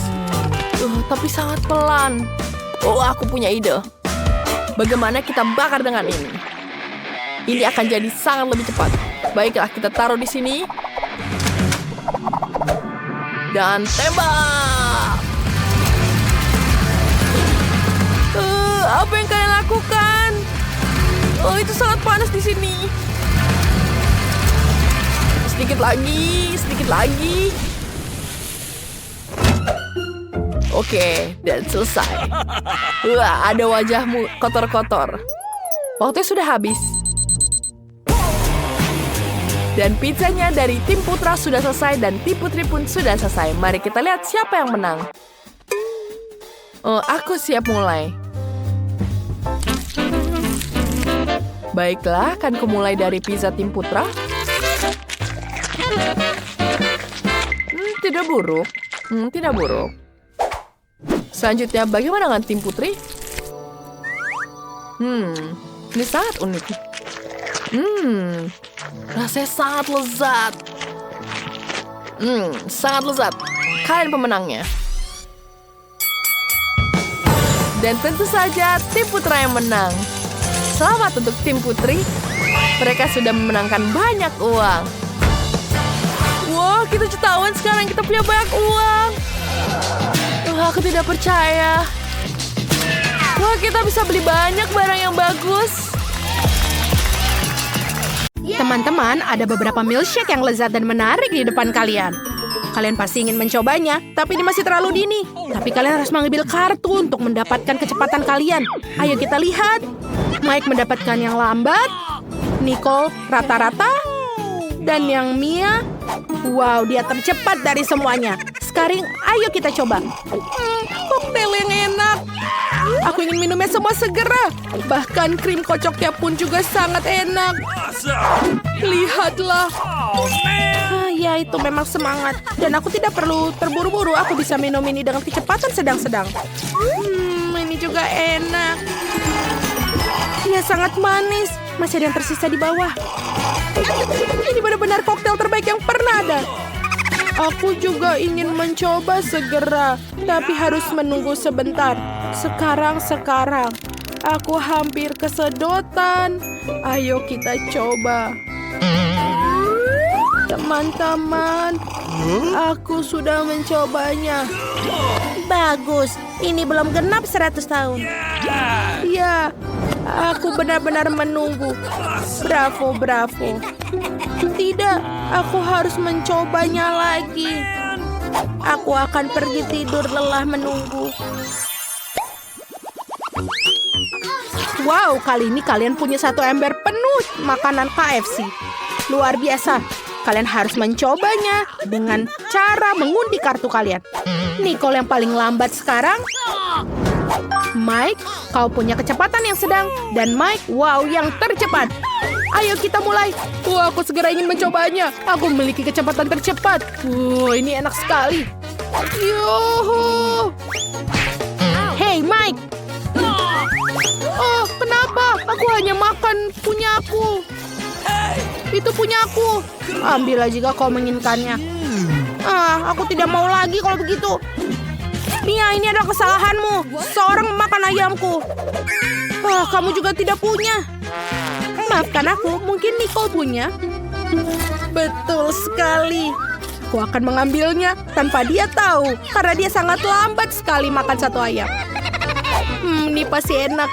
Tapi sangat pelan. Aku punya ide. Bagaimana kita bakar dengan ini? Ini akan jadi sangat lebih cepat. Baiklah, kita taruh di sini. Dan tembak! Apa yang kalian lakukan? Itu sangat panas di sini. Sedikit lagi, sedikit lagi. Oke, dan selesai. Wah, ada wajahmu kotor-kotor. Waktunya sudah habis. Dan pizzanya dari tim putra sudah selesai dan tim putri pun sudah selesai. Mari kita lihat siapa yang menang. Aku siap mulai. Baiklah, akan kumulai dari pizza tim putra. Tidak buruk. Tidak buruk. Selanjutnya, bagaimana dengan tim putri? Ini sangat unik. Rasanya sangat lezat. Sangat lezat. Kalian pemenangnya. Dan tentu saja tim putra yang menang. Selamat untuk tim putri. Mereka sudah memenangkan banyak uang. Wah, kita jutawan sekarang. Kita punya banyak uang. Aku tidak percaya. Wah, kita bisa beli banyak barang yang bagus. Teman-teman, ada beberapa milkshake yang lezat dan menarik di depan kalian. Kalian pasti ingin mencobanya, tapi ini masih terlalu dini. Tapi kalian harus mengambil kartu untuk mendapatkan kecepatan kalian. Ayo kita lihat. Mike mendapatkan yang lambat, Nicole rata-rata, dan yang Mia, wow, dia tercepat dari semuanya. Sekarang, ayo kita coba. Koktail yang enak. Aku ingin minumnya semua segera. Bahkan krim kocoknya pun juga sangat enak. Lihatlah. Ya, itu memang semangat. Dan aku tidak perlu terburu-buru. Aku bisa minum ini dengan kecepatan sedang-sedang. Ini juga enak. Dia sangat manis. Masih ada yang tersisa di bawah. Ini benar-benar koktail terbaik yang pernah ada. Aku juga ingin mencoba segera, tapi harus menunggu sebentar. Sekarang. Aku hampir kesedotan. Ayo kita coba. Teman-teman, aku sudah mencobanya. Bagus, ini belum genap 100 tahun. Ya, aku benar-benar menunggu. Bravo. Tidak, aku harus mencobanya lagi. Aku akan pergi tidur lelah menunggu. Wow, kali ini kalian punya satu ember penuh makanan KFC. Luar biasa. Kalian harus mencobanya dengan cara mengundi kartu kalian. Nicole yang paling lambat sekarang. Mike, kau punya kecepatan yang sedang. Dan Mike, wow, yang tercepat. Ayo kita mulai. Wah, aku segera ingin mencobanya. Aku memiliki kecepatan tercepat. Wah, ini enak sekali. Yuhu. Hey, Mike. Oh, kenapa? Aku hanya makan punyaku. Itu punyaku. Ambillah jika kau menginginkannya. Aku tidak mau lagi kalau begitu. Mia, ini adalah kesalahanmu. Seorang memakan ayamku. Kamu juga tidak punya. Maafkan aku, mungkin Nicole punya. Betul sekali. Aku akan mengambilnya tanpa dia tahu. Karena dia sangat lambat sekali makan satu ayam. Ini pasti enak.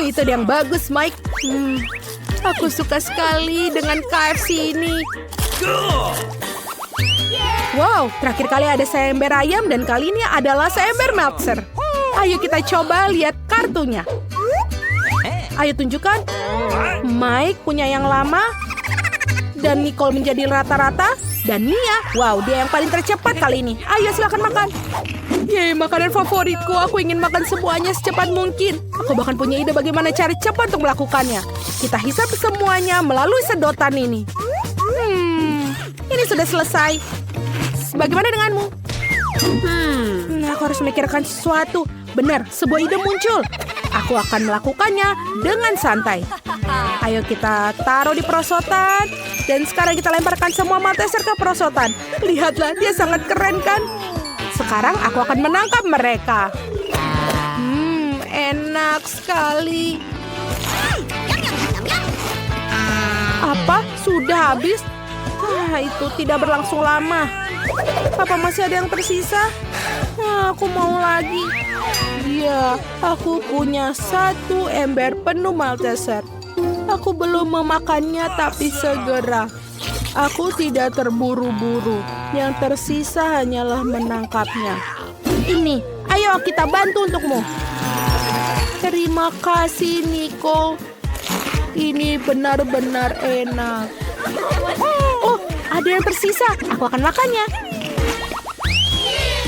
Itu yang bagus, Mike. Aku suka sekali dengan KFC ini. Wow, terakhir kali ada seember ayam dan kali ini adalah seember Meltzer. Ayo kita coba lihat kartunya. Ayo tunjukkan. Mike punya yang lama. Dan Nicole menjadi rata-rata. Dan Mia, wow, dia yang paling tercepat kali ini. Ayo silakan makan. Yeay, makanan favoritku. Aku ingin makan semuanya secepat mungkin. Aku bahkan punya ide bagaimana cara cepat untuk melakukannya. Kita hisap semuanya melalui sedotan ini. Ini sudah selesai. Bagaimana denganmu? Aku harus memikirkan sesuatu. Benar, sebuah ide muncul. Aku akan melakukannya dengan santai. Ayo kita taruh di perosotan. Dan sekarang kita lemparkan semua Malteser ke perosotan. Lihatlah, dia sangat keren kan? Sekarang aku akan menangkap mereka. Enak sekali. Apa? Sudah habis? Itu tidak berlangsung lama. Apa masih ada yang tersisa? Aku mau lagi. Ya, aku punya 1 ember penuh Malteser. Aku belum memakannya tapi segera. Aku tidak terburu-buru. Yang tersisa hanyalah menangkapnya. Ini, ayo kita bantu untukmu. Terima kasih, Nicole. Ini benar-benar enak. Oh, ada yang tersisa. Aku akan makannya.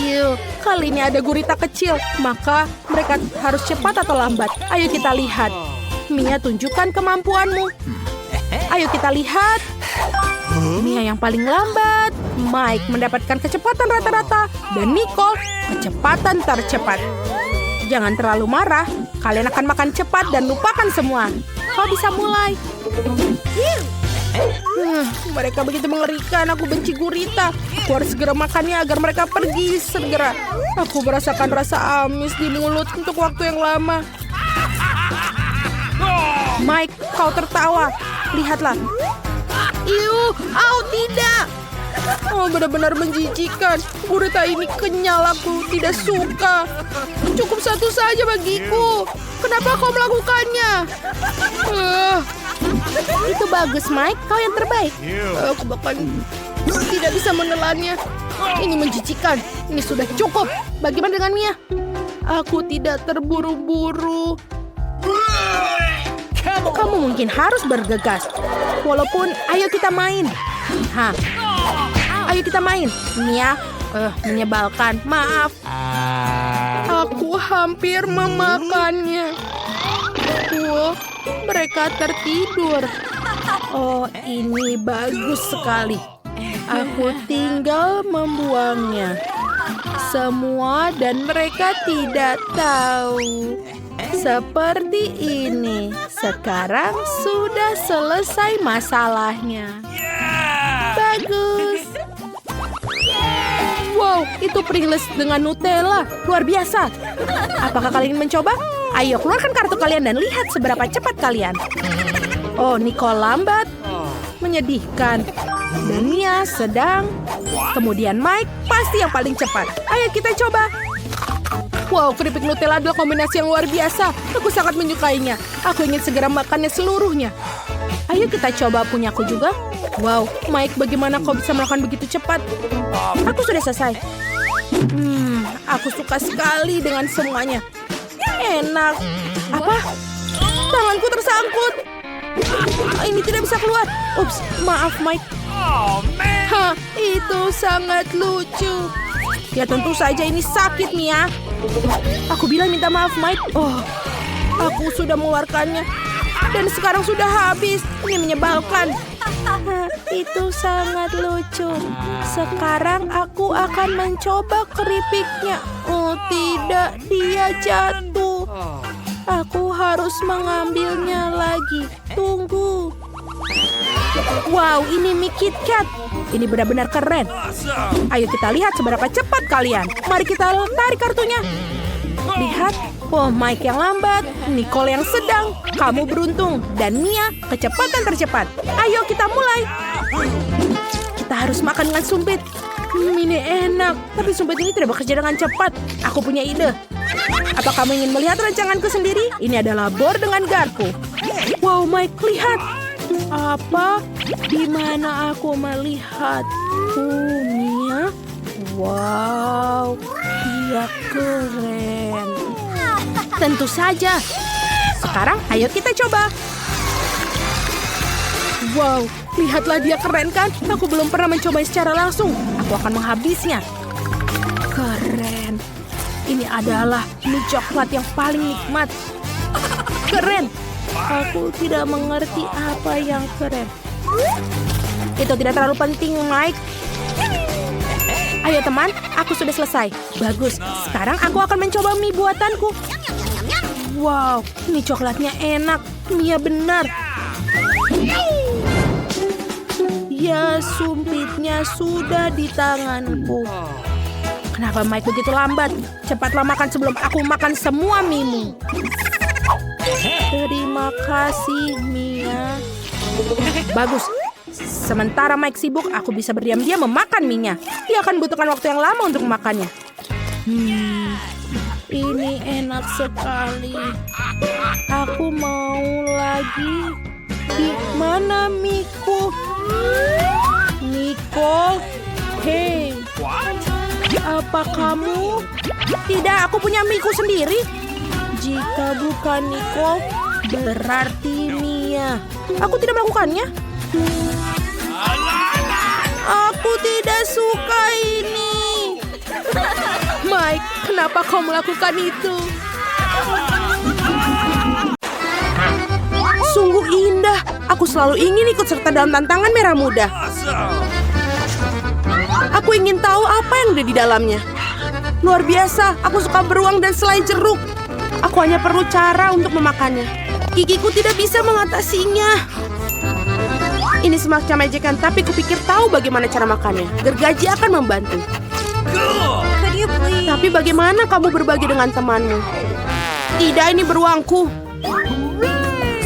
Yuk, kali ini ada gurita kecil. Maka mereka harus cepat atau lambat. Ayo kita lihat. Mia, tunjukkan kemampuanmu. Ayo kita lihat. Mia yang paling lambat. Mike mendapatkan kecepatan rata-rata. Dan Nicole kecepatan tercepat. Jangan terlalu marah. Kalian akan makan cepat dan lupakan semua. Kau bisa mulai. Mereka begitu mengerikan. Aku benci gurita. Aku harus segera makannya agar mereka pergi segera. Aku merasakan rasa amis di mulut untuk waktu yang lama. Mike, kau tertawa. Lihatlah. Tidak. Oh, benar-benar menjijikan. Gurita ini kenyal, aku tidak suka. Cukup satu saja bagiku. Kenapa kau melakukannya? Itu bagus, Mike. Kau yang terbaik. Aku bahkan tidak bisa menelannya. Ini menjijikan. Ini sudah cukup. Bagaimana dengan Mia? Aku tidak terburu-buru. Kamu mungkin harus bergegas. Walaupun, ayo kita main. Ayo kita main. Mia, menyebalkan. Maaf. Aku hampir memakannya. Wah, mereka tertidur. Oh, ini bagus sekali. Aku tinggal membuangnya. Semua dan mereka tidak tahu. Seperti ini. Sekarang sudah selesai masalahnya. Bagus. Wow, itu Pringles dengan Nutella. Luar biasa. Apakah kalian ingin mencoba? Ayo, keluarkan kartu kalian dan lihat seberapa cepat kalian. Oh, Nicole lambat. Menyedihkan. Dan Mia sedang. Kemudian Mike pasti yang paling cepat. Ayo kita coba. Wow, keripik Nutella adalah kombinasi yang luar biasa. Aku sangat menyukainya. Aku ingin segera makannya seluruhnya. Ayo kita coba punyaku juga. Wow, Mike, bagaimana kau bisa melakukan begitu cepat? Aku sudah selesai. Aku suka sekali dengan semuanya. Enak. Apa? Tanganku tersangkut. Ini tidak bisa keluar. Ups, maaf, Mike. Itu sangat lucu. Ya tentu saja ini sakit, Mia. Aku bilang minta maaf, Mike. Oh, aku sudah mengeluarkannya. Dan sekarang sudah habis. Ini menyebalkan. Itu sangat lucu. Sekarang aku akan mencoba keripiknya. Oh tidak, dia jatuh. Aku harus mengambilnya lagi. Tunggu. Wow, ini mie KitKat. Ini benar-benar keren. Ayo kita lihat seberapa cepat kalian. Mari kita tarik kartunya. Lihat. Oh, Mike yang lambat, Nicole yang sedang, kamu beruntung, dan Mia kecepatan tercepat. Ayo kita mulai. Kita harus makan dengan sumpit. Ini enak, tapi sumpit ini tidak bekerja dengan cepat. Aku punya ide. Apa kamu ingin melihat rancanganku sendiri? Ini adalah bor dengan garpu. Wow, Mike, lihat. Apa? Di mana aku melihat? Mia. Wow, dia keren. Tentu saja. Sekarang ayo kita coba. Wow, lihatlah dia keren kan? Aku belum pernah mencoba secara langsung. Aku akan menghabisnya. Keren. Ini adalah mie coklat yang paling nikmat. Keren. Aku tidak mengerti apa yang keren. Itu tidak terlalu penting, Mike. Ayo teman, aku sudah selesai. Bagus, sekarang aku akan mencoba mie buatanku. Wow, mie coklatnya enak. Mia benar. Ya, sumpitnya sudah di tanganku. Kenapa Mike begitu lambat? Cepatlah makan sebelum aku makan semua mie-mu. Terima kasih, Mia. Bagus. Sementara Mike sibuk, aku bisa berdiam-diam memakan mie-nya. Dia akan butuhkan waktu yang lama untuk memakannya. Ini enak sekali. Aku mau lagi. Di mana miku? Nicole? Hei. Apa kamu? Tidak, aku punya miku sendiri. Jika bukan Nicole, berarti Mia. Aku tidak melakukannya. Aku tidak suka ini. Mike, kenapa kau melakukan itu? Sungguh indah. Aku selalu ingin ikut serta dalam tantangan merah muda. Aku ingin tahu apa yang ada di dalamnya. Luar biasa, aku suka beruang dan selai jeruk. Aku hanya perlu cara untuk memakannya. Gigiku tidak bisa mengatasinya. Ini semacam ejekan, tapi kupikir tahu bagaimana cara makannya. Gergaji akan membantu. Tapi bagaimana kamu berbagi dengan temanmu? Tidak, ini beruangku.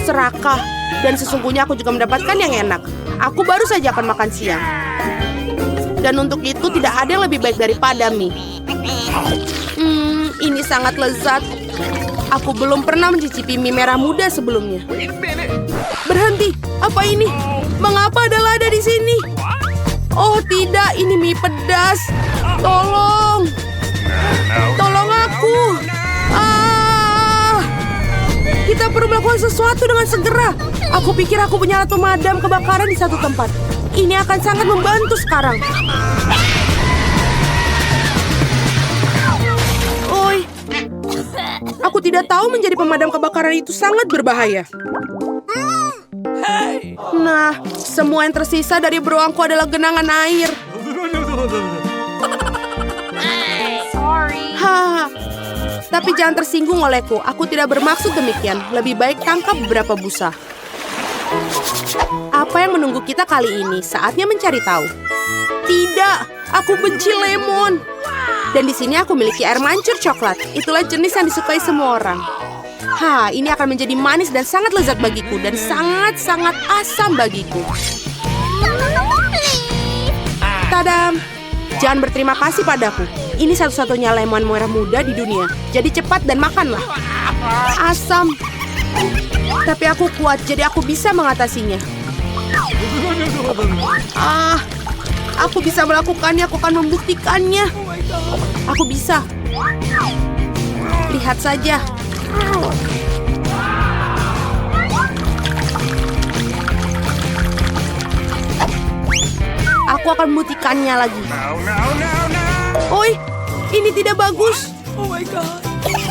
Serakah. Dan sesungguhnya aku juga mendapatkan yang enak. Aku baru saja akan makan siang. Dan untuk itu tidak ada yang lebih baik daripada mie. Ini sangat lezat. Aku belum pernah mencicipi mie merah muda sebelumnya. Berhenti. Apa ini? Mengapa ada lada di sini? Oh tidak, ini mie pedas. Tolong. Tolong aku. Kita perlu melakukan sesuatu dengan segera. Aku pikir aku punya alat pemadam kebakaran di satu tempat. Ini akan sangat membantu sekarang. Oi. Aku tidak tahu menjadi pemadam kebakaran itu sangat berbahaya. Nah, semua yang tersisa dari beruangku adalah genangan air. Haha. Tapi jangan tersinggung olehku. Aku tidak bermaksud demikian. Lebih baik tangkap beberapa busa. Apa yang menunggu kita kali ini? Saatnya mencari tahu. Tidak, aku benci lemon. Dan di sini aku memiliki air mancur coklat. Itulah jenis yang disukai semua orang. Ini akan menjadi manis dan sangat lezat bagiku. Dan sangat-sangat asam bagiku. Tadam! Jangan berterima kasih padaku. Ini satu-satunya lemon merah muda di dunia. Jadi cepat dan makanlah. Asam. Tapi aku kuat, jadi aku bisa mengatasinya. Aku bisa melakukannya, aku akan membuktikannya. Aku bisa. Lihat saja. Aku akan membuktikannya lagi. Oi, ini tidak bagus. Oh my God.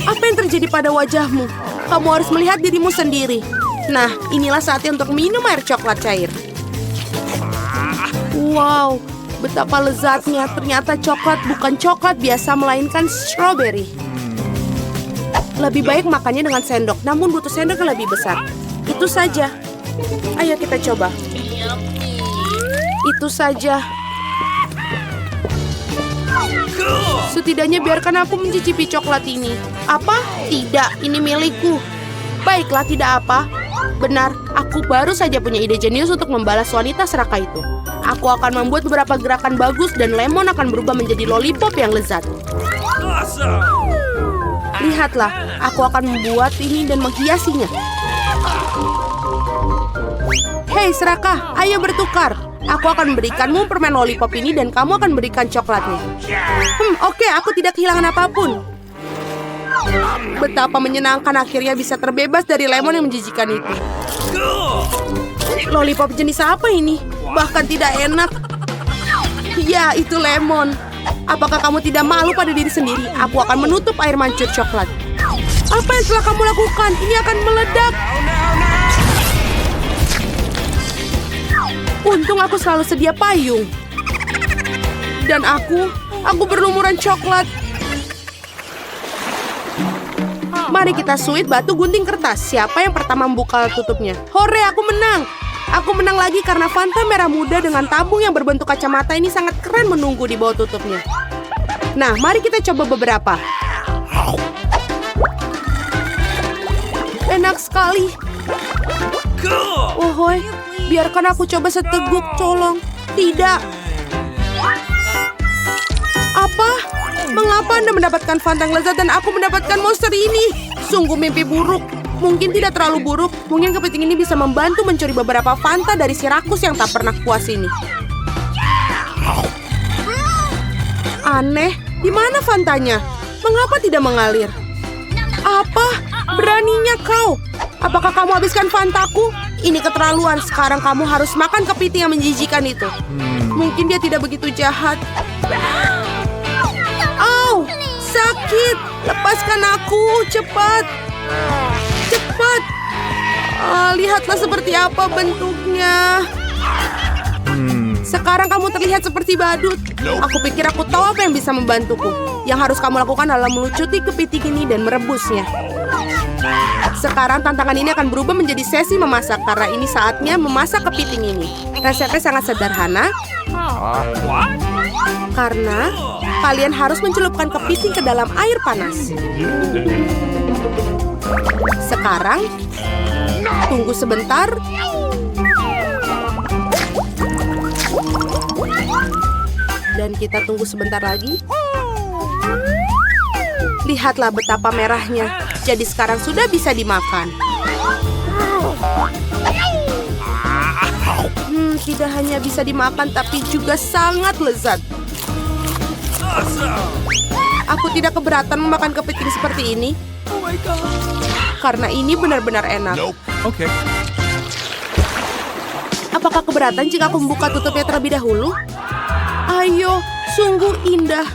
Apa yang terjadi pada wajahmu? Kamu harus melihat dirimu sendiri. Nah, inilah saatnya untuk minum air coklat cair. Wow, betapa lezatnya. Ternyata coklat bukan coklat biasa, melainkan strawberry. Lebih baik makannya dengan sendok, namun butuh sendok yang lebih besar. Itu saja. Ayo kita coba. Itu saja. Setidaknya biarkan aku mencicipi coklat ini. Apa? Tidak, ini milikku. Baiklah, tidak apa. Benar, aku baru saja punya ide jenius untuk membalas wanita serakah itu. Aku akan membuat beberapa gerakan bagus dan lemon akan berubah menjadi lollipop yang lezat. Lihatlah, aku akan membuat ini dan menghiasinya. Hei serakah, ayo bertukar. Aku akan memberikanmu permen lollipop ini dan kamu akan memberikan coklatnya. Oke, aku tidak kehilangan apapun. Betapa menyenangkan akhirnya bisa terbebas dari lemon yang menjijikan itu. Lollipop jenis apa ini? Bahkan tidak enak. Ya, itu lemon. Apakah kamu tidak malu pada diri sendiri? Aku akan menutup air mancur coklat. Apa yang telah kamu lakukan? Ini akan meledak. Untung aku selalu sedia payung. Dan aku berlumuran coklat. Mari kita suit batu gunting kertas. Siapa yang pertama membuka tutupnya? Hore, aku menang. Aku menang lagi karena Fanta merah muda dengan tabung yang berbentuk kacamata ini sangat keren menunggu di bawah tutupnya. Nah, mari kita coba beberapa. Enak sekali. Ohoi, biarkan aku coba seteguk, colong. Tidak. Apa? Mengapa Anda mendapatkan Fanta yang lezat dan aku mendapatkan monster ini? Sungguh mimpi buruk. Mungkin tidak terlalu buruk. Mungkin kepiting ini bisa membantu mencuri beberapa Fanta dari si rakus yang tak pernah puas ini. Aneh, di mana Fantanya? Mengapa tidak mengalir? Apa? Beraninya kau? Apakah kamu habiskan Fantaku? Ini keterlaluan. Sekarang kamu harus makan kepiting yang menjijikan itu. Mungkin dia tidak begitu jahat. Au, sakit. Lepaskan aku, cepat. Cepat. Lihatlah seperti apa bentuknya. Sekarang kamu terlihat seperti badut. Aku pikir aku tahu apa yang bisa membantuku. Yang harus kamu lakukan adalah melucuti kepiting ini dan merebusnya. Sekarang tantangan ini akan berubah menjadi sesi memasak karena ini saatnya memasak kepiting ini. Resepnya sangat sederhana. Karena kalian harus mencelupkan kepiting ke dalam air panas. Sekarang tunggu sebentar. Dan kita tunggu sebentar lagi. Lihatlah betapa merahnya. Jadi sekarang sudah bisa dimakan. Tidak hanya bisa dimakan, tapi juga sangat lezat. Aku tidak keberatan memakan kepiting seperti ini. Karena ini benar-benar enak. Okay. Apakah keberatan jika aku membuka tutupnya terlebih dahulu? Ayo, sungguh indah.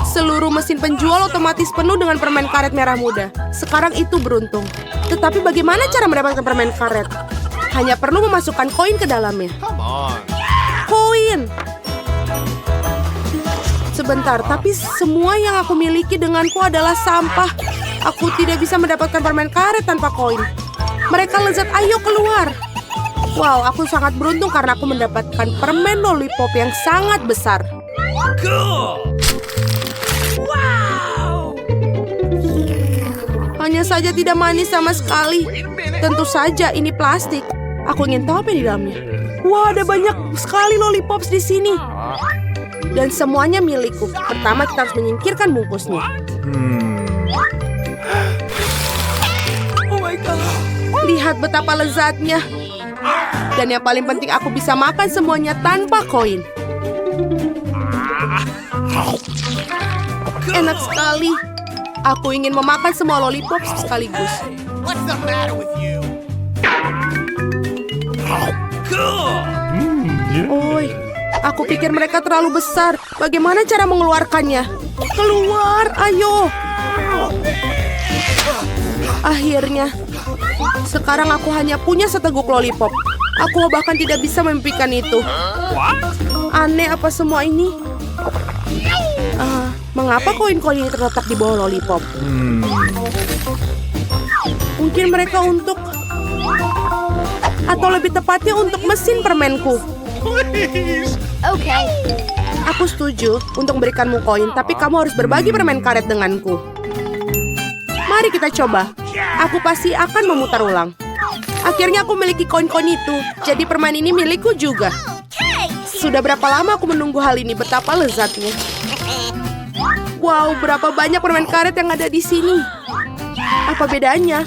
Seluruh mesin penjual otomatis penuh dengan permen karet merah muda. Sekarang itu beruntung. Tetapi bagaimana cara mendapatkan permen karet? Hanya perlu memasukkan koin ke dalamnya. Koin! Sebentar, tapi semua yang aku miliki denganku adalah sampah. Aku tidak bisa mendapatkan permen karet tanpa koin. Mereka lezat, ayo keluar. Wow, aku sangat beruntung karena aku mendapatkan permen lollipop yang sangat besar. Hanya saja tidak manis sama sekali. Tentu saja ini plastik. Aku ingin tahu apa di dalamnya. Wah, ada banyak sekali lollipops di sini. Dan semuanya milikku. Pertama kita harus menyingkirkan bungkusnya. Lihat betapa lezatnya. Dan yang paling penting aku bisa makan semuanya tanpa koin. Enak sekali. Aku ingin memakan semua lollipop sekaligus. What's the matter with you? Oi, aku pikir mereka terlalu besar. Bagaimana cara mengeluarkannya? Keluar, ayo. Akhirnya, Sekarang aku hanya punya seteguk lollipop. Aku bahkan tidak bisa memimpikan itu. Aneh apa semua ini? Mengapa koin-koin ini terletak di bawah lollipop? Mungkin mereka untuk... Atau lebih tepatnya untuk mesin permenku. Oke. Aku setuju untuk memberikanmu koin, tapi kamu harus berbagi permen karet denganku. Mari kita coba. Aku pasti akan memutar ulang. Akhirnya aku memiliki koin-koin itu, jadi permen ini milikku juga. Sudah berapa lama aku menunggu hal ini, betapa lezatnya. Wow, berapa banyak permen karet yang ada di sini. Apa bedanya?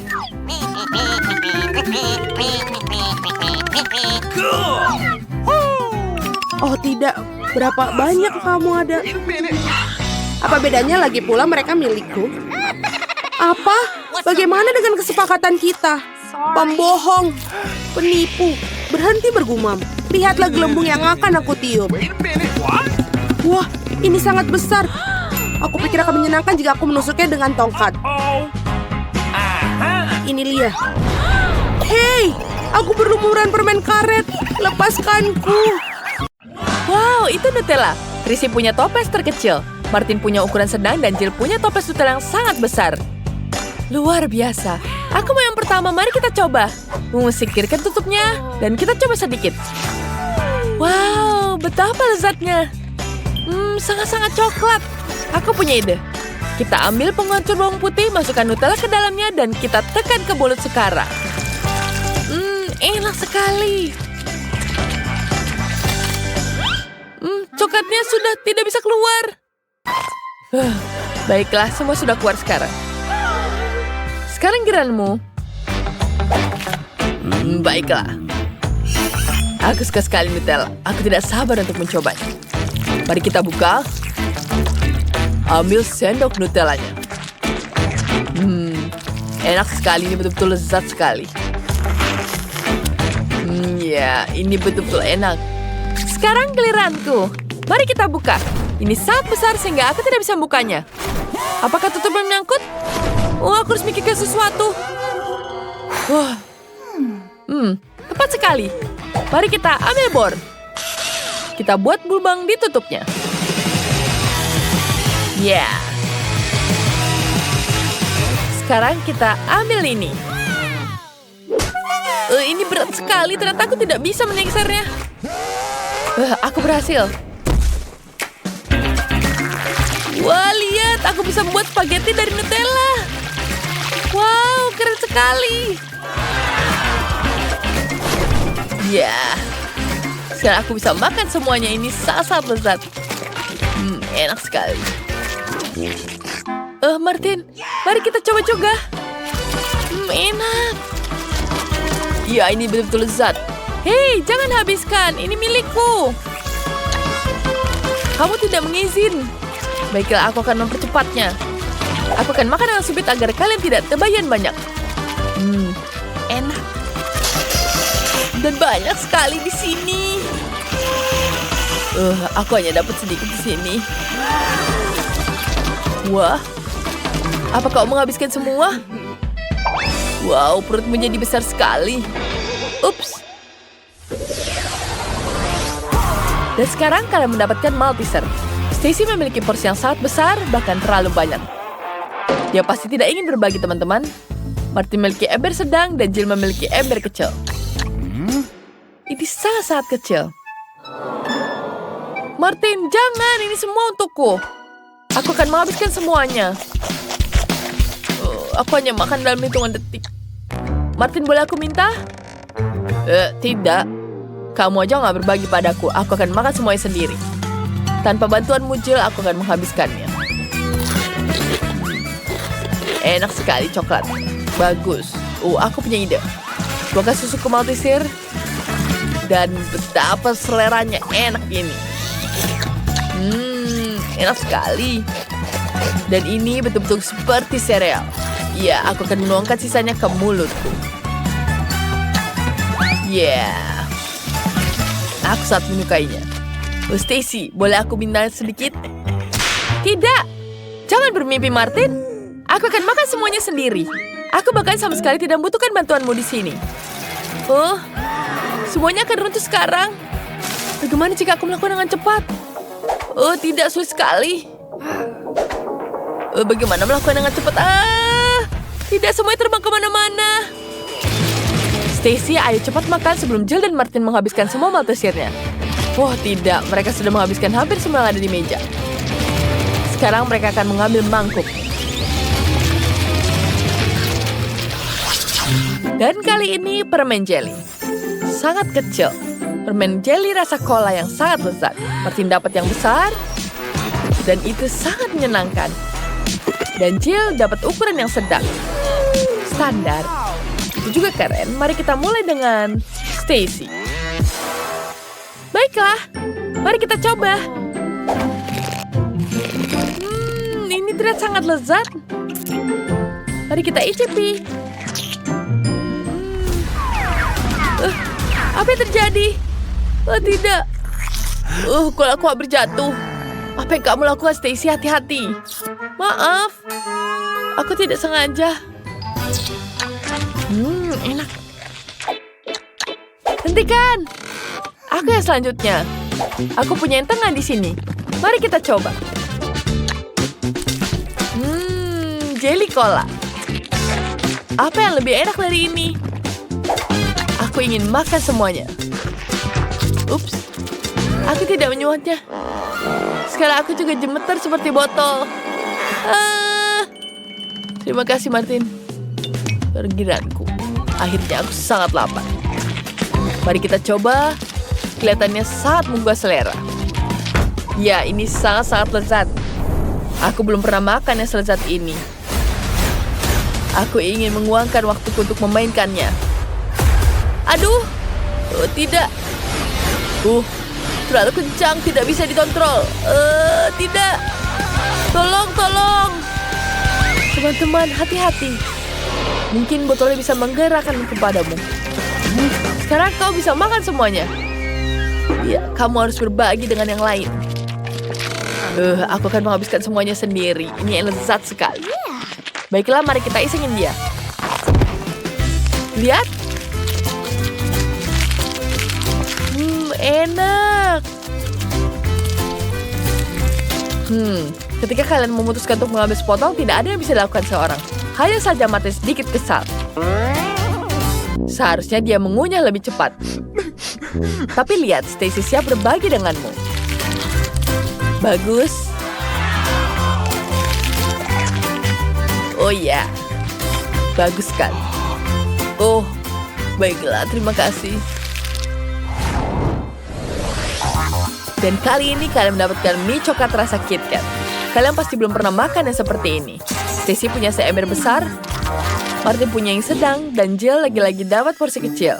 Oh tidak, berapa banyak kamu ada? Apa bedanya lagi pula mereka milikku? Apa? Bagaimana dengan kesepakatan kita? Pembohong, penipu, berhenti bergumam. Lihatlah gelembung yang akan aku tiup. Wah, ini sangat besar. Aku pikir akan menyenangkan jika aku menusuknya dengan tongkat. Ini Lia. Hei, aku berlumuran permen karet. Lepaskanku. Wow, itu Nutella. Chrissy punya toples terkecil. Martin punya ukuran sedang dan Jill punya toples Nutella yang sangat besar. Luar biasa. Aku mau yang pertama, mari kita coba. Singkirkan tutupnya dan kita coba sedikit. Wow, betapa lezatnya. Sangat-sangat coklat. Aku punya ide. Kita ambil penghancur bawang putih, masukkan Nutella ke dalamnya dan kita tekan ke mulut sekarang. Enak sekali. Coklatnya sudah tidak bisa keluar. Baiklah, semua sudah keluar sekarang. Sekarang giliranmu. Baiklah. Aku suka sekali Nutella. Aku tidak sabar untuk mencobanya. Mari kita buka. Ambil sendok Nutellanya. Enak sekali. Ini betul-betul lezat sekali. Ya, ini betul-betul enak. Sekarang giliranku. Mari kita buka. Ini sangat besar sehingga aku tidak bisa membukanya. Apakah tutupnya menyangkut? Aku harus mikirkan sesuatu. Wah. Tepat sekali. Mari kita ambil bor. Kita buat lubang di tutupnya. Ya. Sekarang kita ambil ini. Ini berat sekali. Ternyata aku tidak bisa menyingkirnya. Aku berhasil. Wah, lihat. Aku bisa membuat spaghetti dari Nutella. Wow, keren sekali. Ya. Sekarang aku bisa makan semuanya. Ini sangat lezat. Enak sekali. Martin, mari kita coba juga. Enak. Ya, ini betul-betul lezat. Hei, jangan habiskan. Ini milikku. Kamu tidak mengizin. Baiklah, aku akan mempercepatnya. Aku akan makan dengan subit agar kalian tidak terbayang banyak. Enak. Dan banyak sekali di sini. Aku hanya dapat sedikit di sini. Wah. Apa kau menghabiskan semua? Wow, perut menjadi besar sekali. Ups. Dan sekarang kalian mendapatkan Malteser. Stacy memiliki porsi yang sangat besar, bahkan terlalu banyak. Dia pasti tidak ingin berbagi, teman-teman. Martin memiliki ember sedang dan Jill memiliki ember kecil. Ini sangat-sangat kecil. Martin, jangan. Ini semua untukku. Aku akan menghabiskan semuanya. Aku hanya makan dalam hitungan detik. Martin, boleh aku minta? Tidak. Kamu aja nggak berbagi padaku. Aku akan makan semuanya sendiri. Tanpa bantuan Jill, aku akan menghabiskannya. Enak sekali coklat. Bagus. Aku punya ide. Buangkan susu ke Malteser. Dan betapa seleranya enak ini. Enak sekali. Dan ini betul-betul seperti sereal. Ya, aku akan menuangkan sisanya ke mulutku. Aku sangat menyukainya. Stacy, boleh aku minta sedikit? Tidak. Jangan bermimpi, Martin. Aku akan makan semuanya sendiri. Aku bahkan sama sekali tidak membutuhkan bantuanmu di sini. Oh, semuanya akan runtuh sekarang. Bagaimana jika aku melakukan dengan cepat? Oh, tidak, sulit sekali. Bagaimana melakukan dengan cepat? Tidak, semuanya terbang kemana-mana. Stacy, ayo cepat makan sebelum Jill dan Martin menghabiskan semua maltesirnya. Wah, tidak. Mereka sudah menghabiskan hampir semua yang ada di meja. Sekarang mereka akan mengambil mangkuk. Dan kali ini permen jelly. Sangat kecil. Permen jelly rasa cola yang sangat lezat. Martin dapat yang besar. Dan itu sangat menyenangkan. Dan Jill dapat ukuran yang sedang. Standar. Itu juga keren. Mari kita mulai dengan Stacy. Baiklah. Mari kita coba. Ini terlihat sangat lezat. Mari kita icipi. Apa yang terjadi? Oh, tidak. Kalau aku berjatuh. Apa yang kamu lakukan, Stacy? Hati-hati. Maaf. Aku tidak sengaja. Enak. Hentikan. Aku yang selanjutnya. Aku punya yang tengah di sini. Mari kita coba. Jelly cola. Apa yang lebih enak dari ini? Aku ingin makan semuanya. Ups, aku tidak menyuatnya. Sekarang aku juga gemeter seperti botol. Terima kasih, Martin. Pergiranku. Akhirnya aku sangat lapar. Mari kita coba. Kelihatannya sangat menggugah selera. Ya, ini sangat-sangat lezat. Aku belum pernah makan yang selezat ini. Aku ingin menguangkan waktuku untuk memainkannya. Aduh, tidak. Terlalu kencang, tidak bisa dikontrol. Tidak. Tolong. Teman-teman, hati-hati. Mungkin botolnya bisa menggerakkan kepadamu. Sekarang kau bisa makan semuanya. Ya, kamu harus berbagi dengan yang lain. Aku akan menghabiskan semuanya sendiri. Ini lezat sekali. Baiklah, mari kita isengin dia. Lihat. Enak. Ketika kalian memutuskan untuk mengambil sepotong, tidak ada yang bisa dilakukan seorang. Hanya saja Martin sedikit kesal. Seharusnya dia mengunyah lebih cepat. Tapi lihat, Stacy siap berbagi denganmu. Bagus. Oh ya, bagus sekali. Oh, baiklah, terima kasih. Dan kali ini kalian mendapatkan mie coklat rasa KitKat. Kalian pasti belum pernah makan yang seperti ini. Stacy punya seember besar, Martin punya yang sedang, dan Jill lagi-lagi dapat porsi kecil.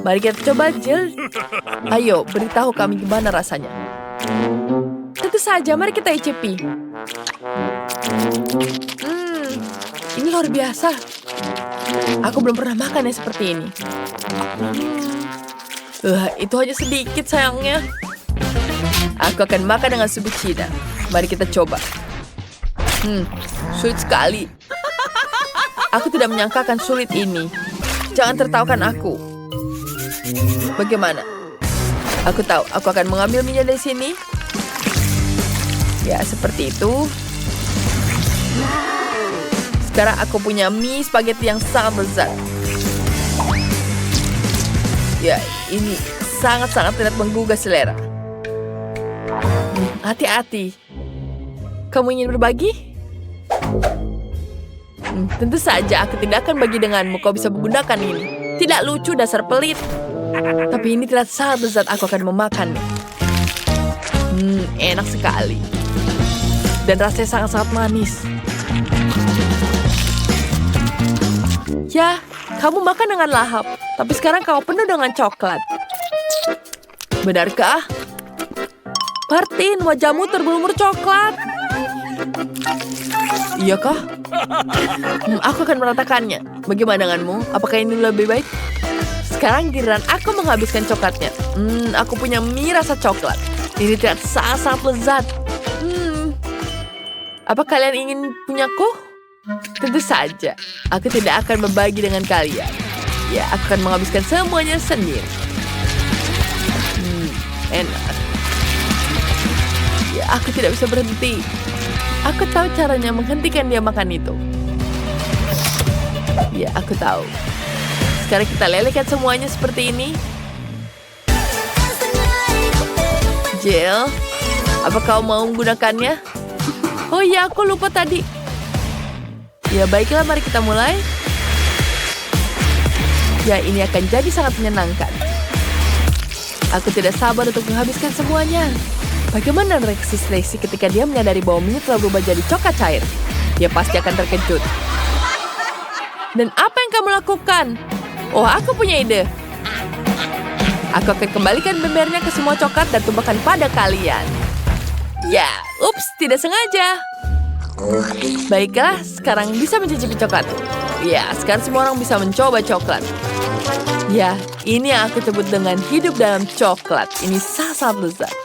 Mari kita coba, Jill. Ayo, beritahu kami gimana rasanya. Tentu saja, mari kita icipi. Ini luar biasa. Aku belum pernah makan yang seperti ini. Itu hanya sedikit sayangnya. Aku akan makan dengan sup Cina. Mari kita coba. Sulit sekali. Aku tidak menyangka akan sulit ini. Jangan tertawakan aku. Bagaimana? Aku tahu, aku akan mengambil minyak dari sini. Ya, seperti itu. Sekarang aku punya mie spaghetti yang sangat lezat. Ya, ini sangat-sangat tidak menggugah selera. Hati-hati. Kamu ingin berbagi? Tentu saja aku tidak akan bagi denganmu. Kau bisa menggunakan ini. Tidak lucu, dasar pelit. Tapi ini terlihat sangat lezat. Aku akan memakannya. Enak sekali. Dan rasanya sangat-sangat manis. Ya, kamu makan dengan lahap. Tapi sekarang kau penuh dengan coklat. Benarkah? Martin, wajahmu terbelumur coklat. Iyakah? Aku akan meratakannya. Bagaimana denganmu? Apakah ini lebih baik? Sekarang giliran aku menghabiskan coklatnya. Aku punya mie rasa coklat. Ini terlihat sangat lezat. Apa kalian ingin punyaku? Tentu saja, aku tidak akan berbagi dengan kalian. Ya, aku akan menghabiskan semuanya sendiri. Enak. Ya, aku tidak bisa berhenti. Aku tahu caranya menghentikan dia makan itu. Ya, aku tahu. Sekarang kita lelekan semuanya seperti ini. Jill, apa kau mau menggunakannya? Oh iya, aku lupa tadi. Ya baiklah, mari kita mulai. Ya, ini akan jadi sangat menyenangkan. Aku tidak sabar untuk menghabiskan semuanya. Bagaimana reaksi Stacy ketika dia menyadari bahwa minyak telah berubah jadi coklat cair? Dia pasti akan terkejut. Dan apa yang kamu lakukan? Oh, aku punya ide. Aku akan kembalikan bembernya ke semua coklat dan tumbahkan pada kalian. Ya, ups, tidak sengaja. Baiklah, sekarang bisa mencicipi coklat. Ya, sekarang semua orang bisa mencoba coklat. Ya, ini yang aku sebut dengan hidup dalam coklat. Ini sangat lezat.